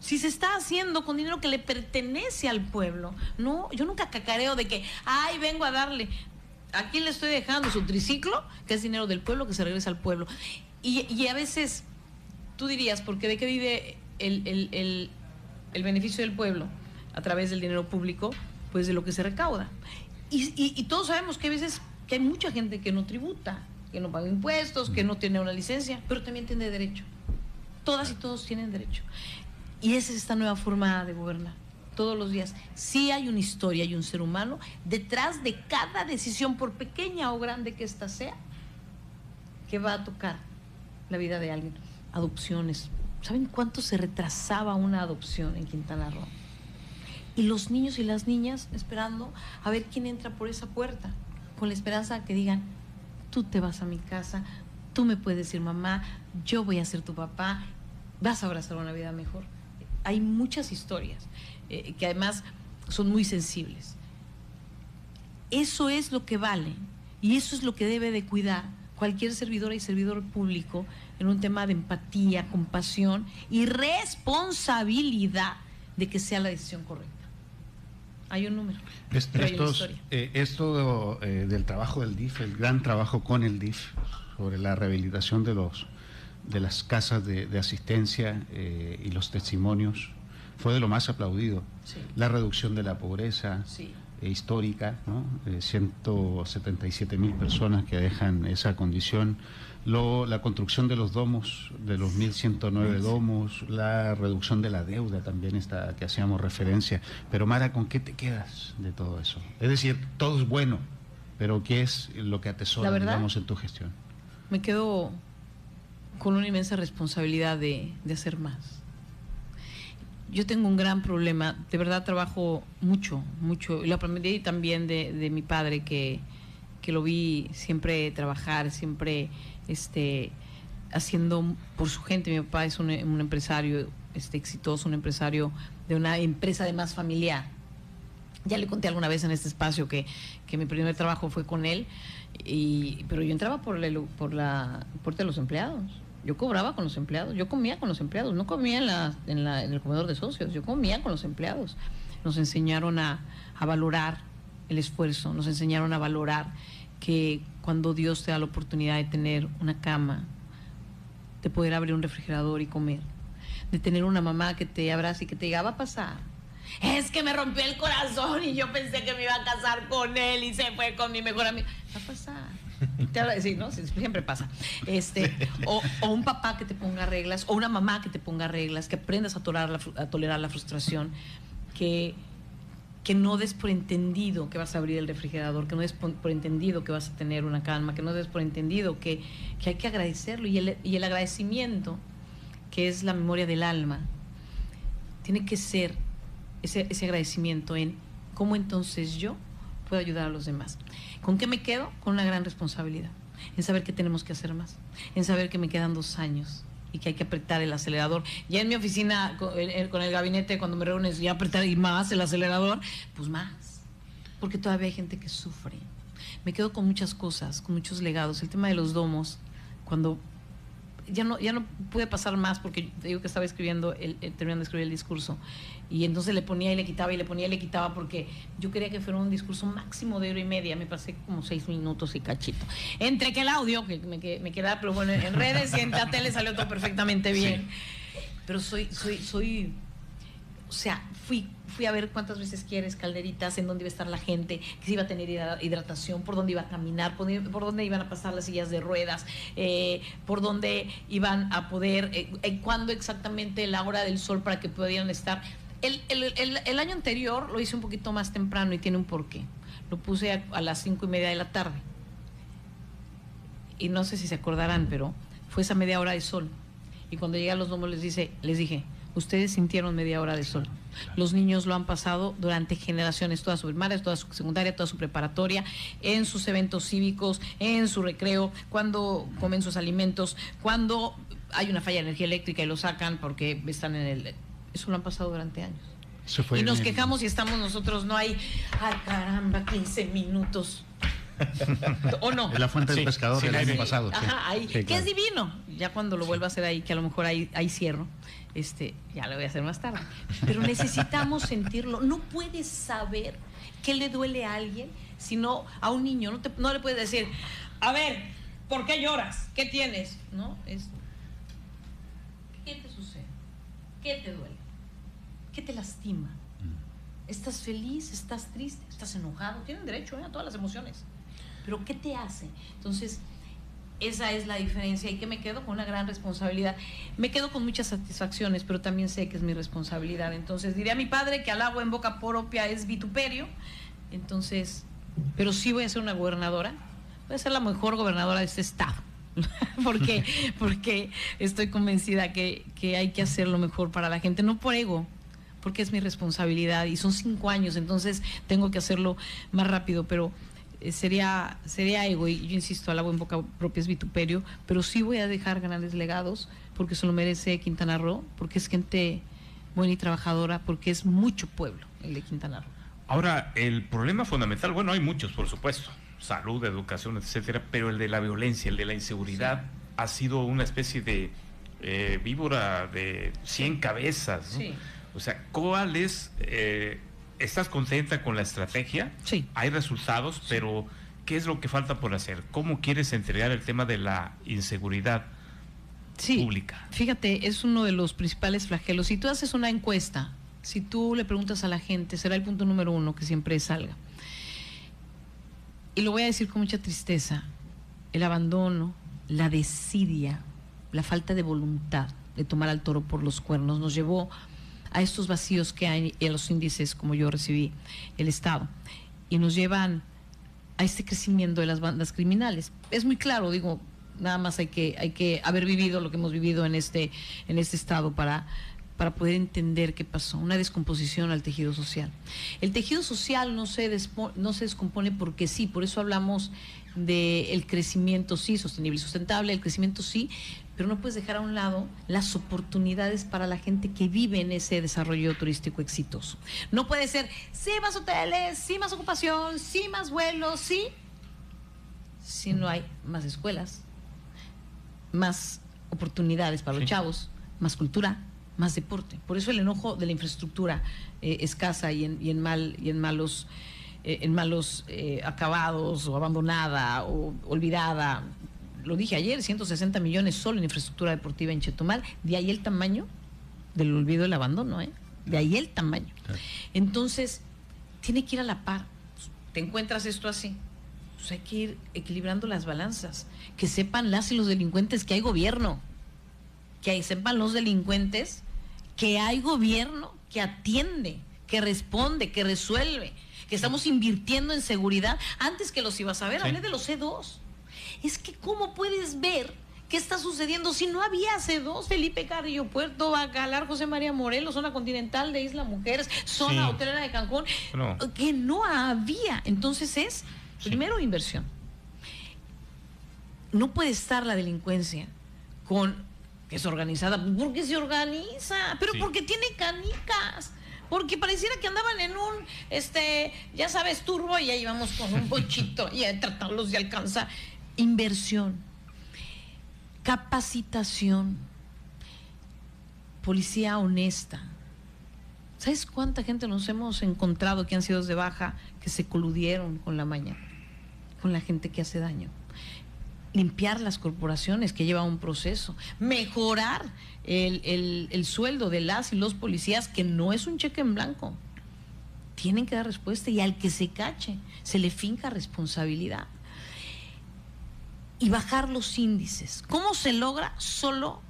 [SPEAKER 2] Si se está haciendo con dinero que le pertenece al pueblo. No, yo nunca cacareo de que, ¡ay, vengo a darle! ¿A quién le estoy dejando su triciclo? Que es dinero del pueblo, que se regresa al pueblo. Y a veces tú dirías, ¿porque de qué vive el beneficio del pueblo? A través del dinero público, pues de lo que se recauda. Y todos sabemos que a veces que hay mucha gente que no tributa, que no paga impuestos, que no tiene una licencia, pero también tiene derecho. Todas y todos tienen derecho. Y esa es esta nueva forma de gobernar. Todos los días. Sí hay una historia y un ser humano detrás de cada decisión, por pequeña o grande que ésta sea, que va a tocar la vida de alguien. Adopciones. ¿Saben cuánto se retrasaba una adopción en Quintana Roo? Y los niños y las niñas esperando a ver quién entra por esa puerta, con la esperanza de que digan, tú te vas a mi casa, tú me puedes decir mamá, yo voy a ser tu papá, vas a abrazar una vida mejor. Hay muchas historias que además son muy sensibles. Eso es lo que vale y eso es lo que debe de cuidar cualquier servidora y servidor público en un tema de empatía, compasión y responsabilidad de que sea la decisión correcta. Hay un número, pero hay una historia.
[SPEAKER 3] Esto del trabajo del DIF, el gran trabajo con el DIF sobre la rehabilitación de las casas de asistencia y los testimonios, fue de lo más aplaudido. Sí. La reducción de la pobreza, sí, histórica, ¿no? 177,000 personas que dejan esa condición, la construcción de los domos, de los 1.109 domos, la reducción de la deuda también, esta que hacíamos referencia. Pero Mara, ¿con qué te quedas de todo eso? Es decir, todo es bueno, pero ¿qué es lo que atesoras, digamos, en tu gestión?
[SPEAKER 2] Me quedo con una inmensa responsabilidad de hacer más. Yo tengo un gran problema, de verdad trabajo mucho, y lo aprendí también de mi padre, que lo vi siempre trabajar, siempre haciendo por su gente. Mi papá es un empresario exitoso, un empresario de una empresa además familiar. Ya le conté alguna vez en este espacio que mi primer trabajo fue con él, pero yo entraba por la puerta de los empleados. Yo cobraba con los empleados, yo comía con los empleados, no comía en el comedor de socios, yo comía con los empleados. Nos enseñaron a valorar el esfuerzo, nos enseñaron a valorar que cuando Dios te da la oportunidad de tener una cama, de poder abrir un refrigerador y comer, de tener una mamá que te abrace y que te diga, va a pasar. Es que me rompió el corazón y yo pensé que me iba a casar con él y se fue con mi mejor amigo. Va a pasar. Sí, ¿no? Siempre pasa. O un papá que te ponga reglas, o una mamá que te ponga reglas, que aprendas a tolerar la frustración, que no des por entendido que vas a abrir el refrigerador, que no des por entendido que vas a tener una calma, que no des por entendido que hay que agradecerlo. Y el agradecimiento, que es la memoria del alma, tiene que ser ese agradecimiento en cómo entonces yo puedo ayudar a los demás. ¿Con qué me quedo? Con una gran responsabilidad, en saber que tenemos que hacer más, en saber que me quedan 2 años y que hay que apretar el acelerador. Ya en mi oficina, con el gabinete, cuando me reúnes, ya apretar y más el acelerador, pues más. porque todavía hay gente que sufre. Me quedo con muchas cosas, con muchos legados. El tema de los domos, cuando ya no pude pasar más, porque te digo que estaba escribiendo, terminando de escribir el discurso, y entonces le ponía y le quitaba, y le ponía y le quitaba, porque yo quería que fuera un discurso máximo de 1:30. Me pasé como 6 minutos y cachito. Entre que el audio, que me quedaba, pero bueno, en redes y en la tele salió todo perfectamente bien. Sí. Pero soy, o sea, fui a ver cuántas veces quieres, Calderitas, en dónde iba a estar la gente, que se iba a tener hidratación, por dónde iba a caminar, por dónde iban a pasar las sillas de ruedas, por dónde iban a poder, cuándo exactamente la hora del sol para que pudieran estar. El año anterior lo hice un poquito más temprano y tiene un porqué. Lo puse a las 5:30 de la tarde. Y no sé si se acordarán, pero fue esa media hora de sol. Y cuando llegué a los domos les dije, ustedes sintieron media hora de sol. Los niños lo han pasado durante generaciones, toda su primaria, toda su secundaria, toda su preparatoria, en sus eventos cívicos, en su recreo, cuando comen sus alimentos, cuando hay una falla de energía eléctrica y lo sacan porque están en el... Eso lo han pasado durante años. Y nos quejamos y estamos nosotros, no hay, ay caramba, 15 minutos. ¿O no?
[SPEAKER 3] Es la fuente del pescador del año pasado.
[SPEAKER 2] Ajá, ahí, que claro. Es divino. Ya cuando lo vuelva a hacer ahí, que a lo mejor ahí cierro, ya lo voy a hacer más tarde. Pero necesitamos sentirlo. No puedes saber qué le duele a alguien, sino a un niño. No le puedes decir, a ver, ¿por qué lloras? ¿Qué tienes? ¿No? ¿Qué te sucede? ¿Qué te duele? ¿Qué te lastima? ¿Estás feliz? ¿Estás triste? ¿Estás enojado? Tienen derecho a todas las emociones. ¿Pero qué te hace? Entonces, esa es la diferencia. Y que me quedo con una gran responsabilidad. Me quedo con muchas satisfacciones, pero también sé que es mi responsabilidad. Entonces, diría a mi padre que al agua en boca propia es vituperio. Entonces, pero sí voy a ser una gobernadora. Voy a ser la mejor gobernadora de este estado. porque estoy convencida que hay que hacer lo mejor para la gente. No por ego, porque es mi responsabilidad. Y son 5 años, entonces tengo que hacerlo más rápido, pero... Sería ego, y yo insisto, al agua en boca propia es vituperio, pero sí voy a dejar grandes legados, porque se lo merece Quintana Roo, porque es gente buena y trabajadora, porque es mucho pueblo el de Quintana Roo.
[SPEAKER 4] Ahora, el problema fundamental, bueno, hay muchos, por supuesto, salud, educación, etcétera, pero el de la violencia, el de la inseguridad, sí, ha sido una especie de víbora de 100 cabezas, ¿no? Sí. O sea, ¿cuál es... ¿Estás contenta con la estrategia?
[SPEAKER 2] Sí.
[SPEAKER 4] Hay resultados, sí, pero ¿qué es lo que falta por hacer? ¿Cómo quieres entregar el tema de la inseguridad pública?
[SPEAKER 2] Fíjate, es uno de los principales flagelos. Si tú haces una encuesta, si tú le preguntas a la gente, será el punto número 1 que siempre salga. Y lo voy a decir con mucha tristeza, el abandono, la desidia, la falta de voluntad de tomar al toro por los cuernos nos llevó a estos vacíos que hay y a los índices, como yo recibí el Estado, y nos llevan a este crecimiento de las bandas criminales. Es muy claro, digo, nada más hay que haber vivido lo que hemos vivido en este Estado para poder entender qué pasó, una descomposición al tejido social. El tejido social no se descompone porque sí, por eso hablamos del crecimiento sí, sostenible y sustentable, el crecimiento sí, pero no puedes dejar a un lado las oportunidades para la gente que vive en ese desarrollo turístico exitoso. No puede ser, sí más hoteles, sí más ocupación, sí más vuelos, sí, si no hay más escuelas, más oportunidades para los chavos, más cultura, más deporte. Por eso el enojo de la infraestructura escasa y en malos acabados, o abandonada o olvidada. Lo dije ayer, 160 millones solo en infraestructura deportiva en Chetumal. De ahí el tamaño del olvido y el abandono, de ahí el tamaño. Entonces, tiene que ir a la par. Te encuentras esto así, pues hay que ir equilibrando las balanzas. Que sepan las y los delincuentes que hay gobierno. Que sepan los delincuentes que hay gobierno que atiende, que responde, que resuelve, que estamos invirtiendo en seguridad. Antes que los ibas a ver, hablé de los C2. Es que ¿cómo puedes ver qué está sucediendo si no había C2? Felipe Carrillo Puerto, Bacalar, José María Morelos, zona continental de Isla Mujeres, zona hotelera de Cancún, que no había. Entonces primero, inversión. No puede estar la delincuencia que es organizada, porque se organiza, pero porque tiene canicas, porque pareciera que andaban en un, ya sabes, turbo, y ahí vamos con un bochito y a tratarlos de alcanzar. Inversión, capacitación, policía honesta. ¿Sabes cuánta gente nos hemos encontrado que han sido de baja, que se coludieron con la maña, con la gente que hace daño? Limpiar las corporaciones, que lleva un proceso, mejorar el sueldo de las y los policías, que no es un cheque en blanco, tienen que dar respuesta, y al que se cache se le finca responsabilidad. Y bajar los índices. ¿Cómo se logra? Solo,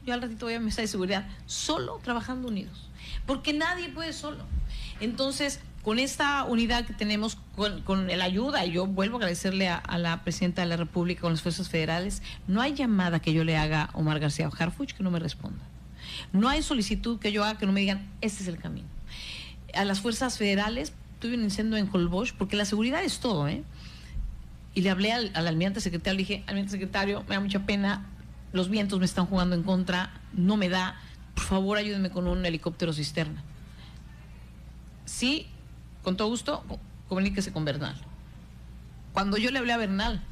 [SPEAKER 2] yo al ratito voy a mesa de seguridad, solo trabajando unidos, porque nadie puede solo. Entonces, con esta unidad que tenemos, con la ayuda, y yo vuelvo a agradecerle a la Presidenta de la República, con las fuerzas federales, no hay llamada que yo le haga a Omar García Harfuch que no me responda. No hay solicitud que yo haga que no me digan, este es el camino. A las fuerzas federales, tuve un incendio en Holbox, porque la seguridad es todo, ¿eh? Y le hablé al almirante secretario, le dije, almirante secretario, me da mucha pena, los vientos me están jugando en contra, no me da, por favor ayúdenme con un helicóptero cisterna. Sí, con todo gusto, comuníquese con Bernal. Cuando yo le hablé a Bernal,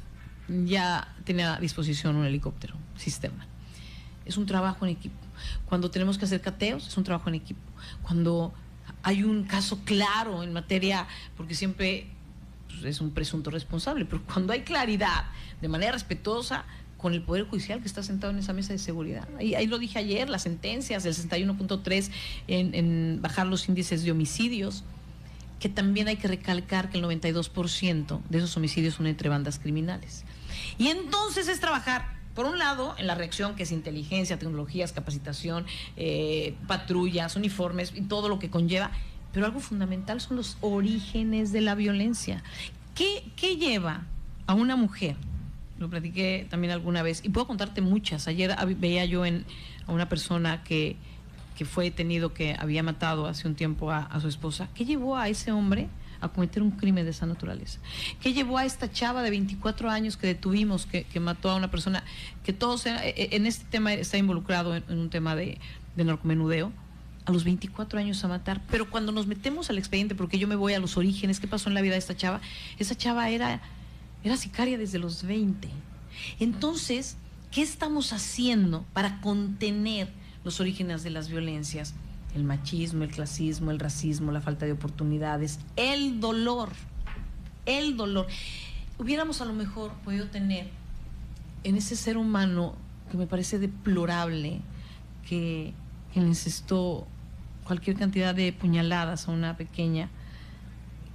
[SPEAKER 2] ya tenía a disposición un helicóptero cisterna. Es un trabajo en equipo. Cuando tenemos que hacer cateos, es un trabajo en equipo. Cuando hay un caso claro en materia, porque siempre pues, es un presunto responsable, pero cuando hay claridad, de manera respetuosa, con el Poder Judicial que está sentado en esa mesa de seguridad. Ahí lo dije ayer, las sentencias del 61.3 en bajar los índices de homicidios, que también hay que recalcar que el 92% de esos homicidios son entre bandas criminales. Y entonces es trabajar, por un lado, en la reacción, que es inteligencia, tecnologías, capacitación, patrullas, uniformes y todo lo que conlleva, pero algo fundamental son los orígenes de la violencia. ¿Qué lleva a una mujer? Lo platiqué también alguna vez, y puedo contarte muchas. Ayer veía yo a una persona que fue detenido, que había matado hace un tiempo a su esposa. ¿Qué llevó a ese hombre a cometer un crimen de esa naturaleza? ¿Qué llevó a esta chava de 24 años que detuvimos, que mató a una persona, que todos en este tema está involucrado en un tema de narcomenudeo, a los 24 años a matar? Pero cuando nos metemos al expediente, porque yo me voy a los orígenes, ¿qué pasó en la vida de esta chava? Esa chava era sicaria desde los 20. Entonces, ¿qué estamos haciendo para contener los orígenes de las violencias? El machismo, el clasismo, el racismo, la falta de oportunidades, el dolor. Hubiéramos a lo mejor podido tener en ese ser humano que me parece deplorable, que le incestó cualquier cantidad de puñaladas a una pequeña.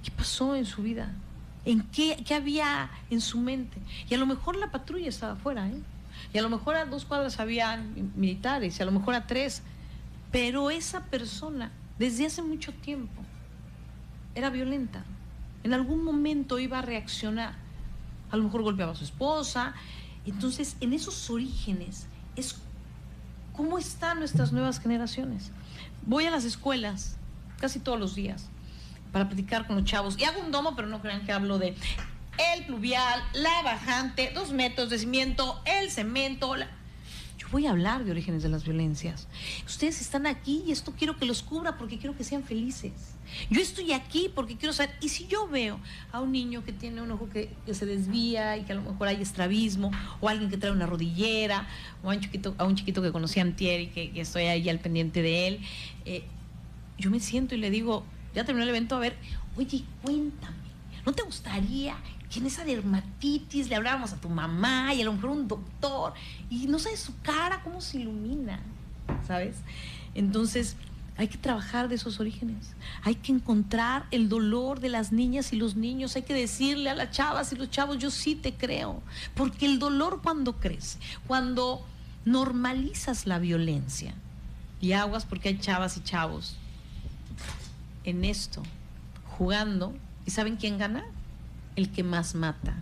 [SPEAKER 2] ¿Qué pasó en su vida? ¿Qué había en su mente? Y a lo mejor la patrulla estaba afuera, ¿eh? Y a lo mejor a 2 cuadras había militares, y a lo mejor a 3. Pero esa persona, desde hace mucho tiempo, era violenta. En algún momento iba a reaccionar. A lo mejor golpeaba a su esposa. Entonces, en esos orígenes, es cómo están nuestras nuevas generaciones. Voy a las escuelas casi todos los días para platicar con los chavos. Y hago un domo, pero no crean que hablo de el pluvial, la bajante, 2 metros de cimiento, el cemento. Yo voy a hablar de orígenes de las violencias. Ustedes están aquí y esto quiero que los cubra porque quiero que sean felices. Yo estoy aquí porque quiero saber. Y si yo veo a un niño que tiene un ojo que se desvía y que a lo mejor hay estrabismo, o alguien que trae una rodillera, o a un chiquito que conocí antier y que estoy ahí al pendiente de él, yo me siento y le digo, ya terminó el evento, a ver, oye, cuéntame, ¿no te gustaría que en esa dermatitis le habláramos a tu mamá y a lo mejor un doctor? Y no sabes su cara, cómo se ilumina, ¿sabes? Entonces, hay que trabajar de esos orígenes. Hay que encontrar el dolor de las niñas y los niños. Hay que decirle a las chavas y los chavos, yo sí te creo. Porque el dolor, cuando crece, cuando normalizas la violencia, y aguas porque hay chavas y chavos en esto, jugando, ¿y saben quién gana? El que más mata.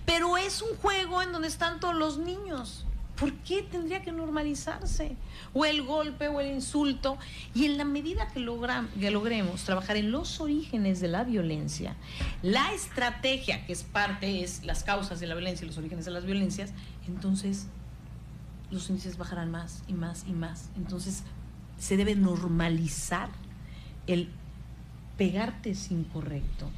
[SPEAKER 2] Pero es un juego en donde están todos los niños. ¿Por qué tendría que normalizarse? O el golpe o el insulto. Y en la medida que logremos trabajar en los orígenes de la violencia, la estrategia, que es parte, es las causas de la violencia y los orígenes de las violencias, entonces los índices bajarán más y más y más. Entonces se debe normalizar el pegarte es incorrecto,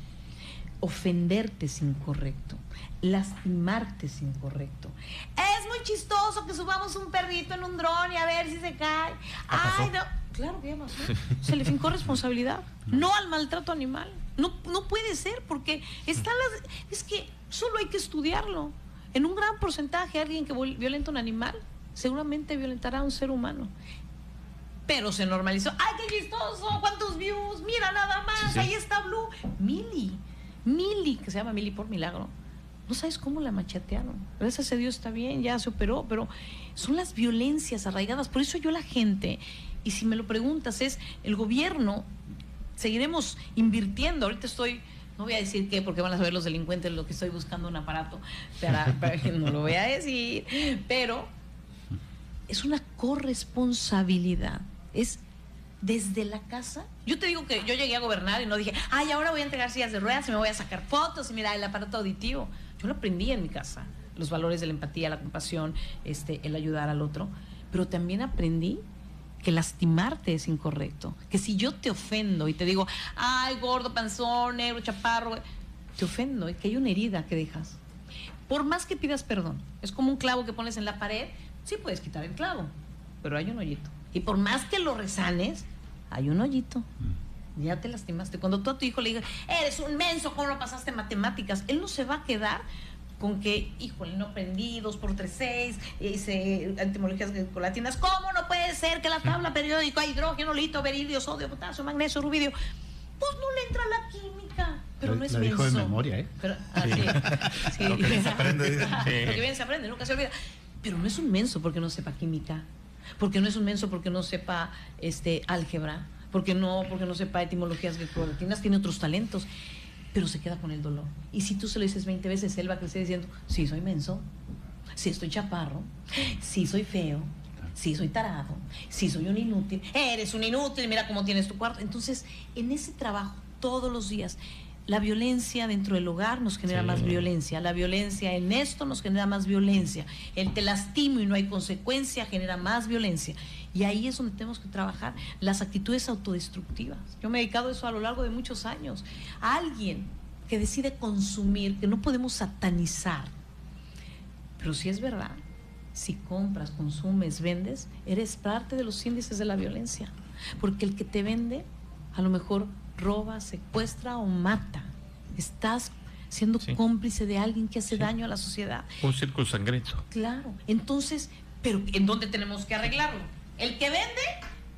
[SPEAKER 2] ofenderte es incorrecto, lastimarte es incorrecto. Es muy chistoso que subamos un perrito en un dron y a ver si se cae. Ay, no. Claro que ya pasó. Se le fincó responsabilidad. No al maltrato animal. No puede ser, porque es que solo hay que estudiarlo. En un gran porcentaje, alguien que violenta a un animal seguramente violentará a un ser humano. Pero se normalizó. ¡Ay, qué chistoso! ¿Cuántos views? Mira nada más, sí. Ahí está Blue. Mili, que se llama Mili por milagro. No sabes cómo la machatearon. Gracias a Dios está bien, ya se operó, pero son las violencias arraigadas. Por eso yo la gente, y si me lo preguntas, es el gobierno, seguiremos invirtiendo. Ahorita no voy a decir qué, porque van a saber los delincuentes lo que estoy buscando un aparato para que no lo voy a decir, pero es una corresponsabilidad. Es desde la casa. Yo te digo que yo llegué a gobernar y no dije, ay, ahora voy a entregar sillas de ruedas y me voy a sacar fotos y mira el aparato auditivo. Yo lo aprendí en mi casa, los valores de la empatía, la compasión, el ayudar al otro, pero también aprendí que lastimarte es incorrecto, que si yo te ofendo y te digo, ay, gordo, panzón, negro, chaparro, te ofendo, y que hay una herida que dejas. Por más que pidas perdón, es como un clavo que pones en la pared, sí puedes quitar el clavo, pero hay un hoyito. Y por más que lo resanes, hay un hoyito. Ya te lastimaste. Cuando tú a tu hijo le digas, eres un menso, ¿cómo no pasaste en matemáticas? Él no se va a quedar con que, híjole, no aprendí 2 por 3, 6, hice etimologías grecolatinas. ¿Cómo no puede ser que la tabla periódica, hidrógeno, litio, berilio, sodio, potasio, magnesio, rubidio? Pues no le entra la química. Pero no es menso.
[SPEAKER 3] Lo dijo de memoria, ¿eh?
[SPEAKER 2] Pero, sí.
[SPEAKER 1] Lo que bien se aprende.
[SPEAKER 2] Lo que bien se aprende, nunca se olvida. Pero no es un menso porque no sepa química. Porque no es un menso porque no sepa álgebra. Porque no sepa etimologías grecolatinas. Tiene otros talentos. Pero se queda con el dolor. Y si tú se lo dices 20 veces, él va a crecer diciendo, sí, soy menso, sí, estoy chaparro, sí, soy feo, sí, soy tarado, sí, soy un inútil, eres un inútil, mira cómo tienes tu cuarto. Entonces, en ese trabajo, todos los días, la violencia dentro del hogar nos genera más violencia, la violencia en esto nos genera más violencia, el te lastimo y no hay consecuencia genera más violencia. Y ahí es donde tenemos que trabajar las actitudes autodestructivas. Yo me he dedicado a eso a lo largo de muchos años. A alguien que decide consumir, que no podemos satanizar, pero si es verdad, si compras, consumes, vendes, eres parte de los índices de la violencia. Porque el que te vende, a lo mejor roba, secuestra o mata. Estás siendo cómplice de alguien que hace daño a la sociedad.
[SPEAKER 4] Un círculo sangriento.
[SPEAKER 2] Claro. Entonces, ¿pero en dónde tenemos que arreglarlo? El que vende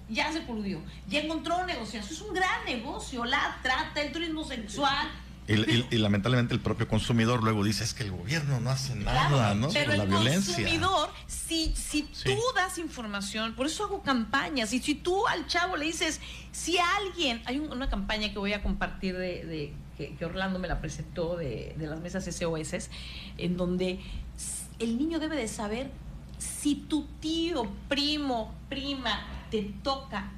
[SPEAKER 2] ya se coludió, ya encontró un negocio, es un gran negocio, la trata, el turismo sexual.
[SPEAKER 1] Y lamentablemente el propio consumidor luego dice, es que el gobierno no hace nada, claro, ¿no?
[SPEAKER 2] Pero
[SPEAKER 1] por la violencia.
[SPEAKER 2] El consumidor, si tú das información, por eso hago campañas, y si tú al chavo le dices, si alguien, hay una campaña que voy a compartir que Orlando me la presentó de las mesas SOS, en donde el niño debe de saber si tu tío, primo, prima te toca,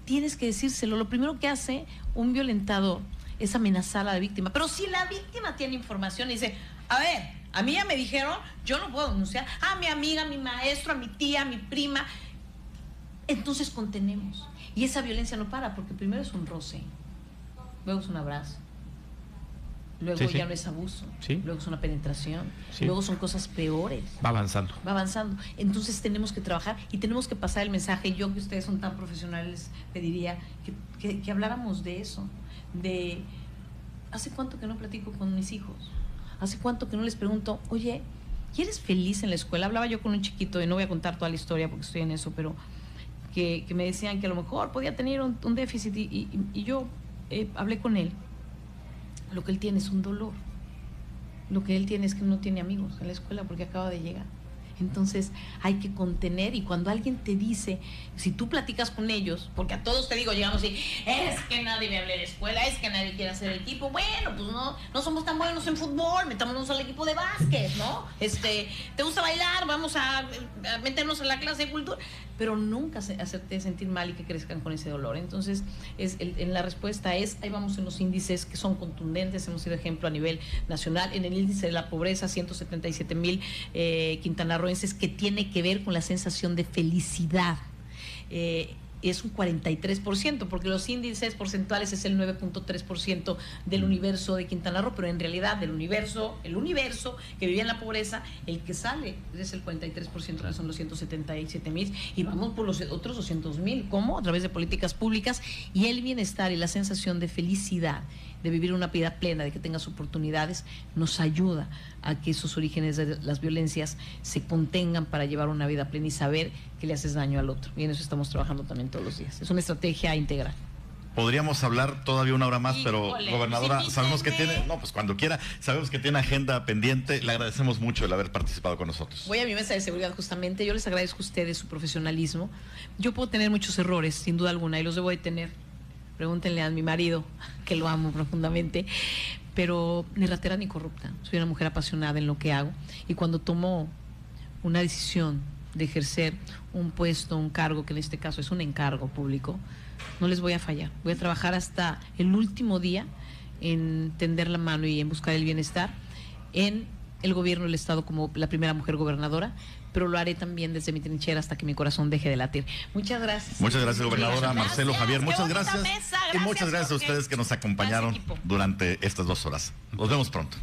[SPEAKER 2] tienes que decírselo. Lo primero que hace un violentador es amenazar a la víctima. Pero si la víctima tiene información y dice, a ver, a mí ya me dijeron, yo no puedo denunciar, a mi amiga, a mi maestro, a mi tía, a mi prima, entonces contenemos. Y esa violencia no para, porque primero es un roce, luego es un abrazo, luego ya no es abuso, luego es una penetración, luego son cosas peores.
[SPEAKER 4] Va avanzando.
[SPEAKER 2] Entonces tenemos que trabajar y tenemos que pasar el mensaje. Yo, que ustedes son tan profesionales, pediría que habláramos de eso, de hace cuánto que no platico con mis hijos, hace cuánto que no les pregunto, oye, ¿y eres feliz en la escuela? Hablaba yo con un chiquito, y no voy a contar toda la historia porque estoy en eso, pero que me decían que a lo mejor podía tener un déficit y yo hablé con él. Lo que él tiene es un dolor. Lo que él tiene es que no tiene amigos en la escuela porque acaba de llegar. Entonces hay que contener, y cuando alguien te dice, si tú platicas con ellos, porque a todos te digo, llegamos y es que nadie me habla de escuela, es que nadie quiere hacer equipo. Bueno, pues no somos tan buenos en fútbol, metámonos al equipo de básquet, ¿no? ¿Te gusta bailar? Vamos a meternos en la clase de cultura. Pero nunca hacerte sentir mal y que crezcan con ese dolor. Entonces, en la respuesta es, ahí vamos en los índices que son contundentes, hemos sido ejemplo a nivel nacional, en el índice de la pobreza, 177,000 quintanarroenses, que tiene que ver con la sensación de felicidad. es un 43%, porque los índices porcentuales es el 9.3% del universo de Quintana Roo, pero en realidad el universo que vivía en la pobreza, el que sale es el 43%, que son los 177,000, y vamos por los otros 200,000. ¿Cómo? A través de políticas públicas, y el bienestar y la sensación de felicidad, de vivir una vida plena, de que tengas oportunidades, nos ayuda a que esos orígenes de las violencias se contengan para llevar una vida plena y saber que le haces daño al otro. Y en eso estamos trabajando también todos los días. Es una estrategia integral.
[SPEAKER 1] Podríamos hablar todavía una hora más, pero gobernadora,
[SPEAKER 2] sí,
[SPEAKER 1] sabemos que tiene, pues cuando quiera, sabemos que tiene agenda pendiente. Le agradecemos mucho el haber participado con nosotros.
[SPEAKER 2] Voy a mi mesa de seguridad justamente. Yo les agradezco a ustedes su profesionalismo. Yo puedo tener muchos errores, sin duda alguna, y los debo de tener. Pregúntenle a mi marido, que lo amo profundamente, pero ni ratera ni corrupta. Soy una mujer apasionada en lo que hago, y cuando tomo una decisión de ejercer un puesto, un cargo, que en este caso es un encargo público, no les voy a fallar. Voy a trabajar hasta el último día en tender la mano y en buscar el bienestar en el gobierno del Estado como la primera mujer gobernadora, pero lo haré también desde mi trinchera hasta que mi corazón deje de latir. Muchas gracias.
[SPEAKER 1] Muchas gracias, gobernadora. Marcelo, Javier, muchas gracias. Y muchas gracias a ustedes que nos acompañaron durante estas 2 horas. Nos vemos pronto.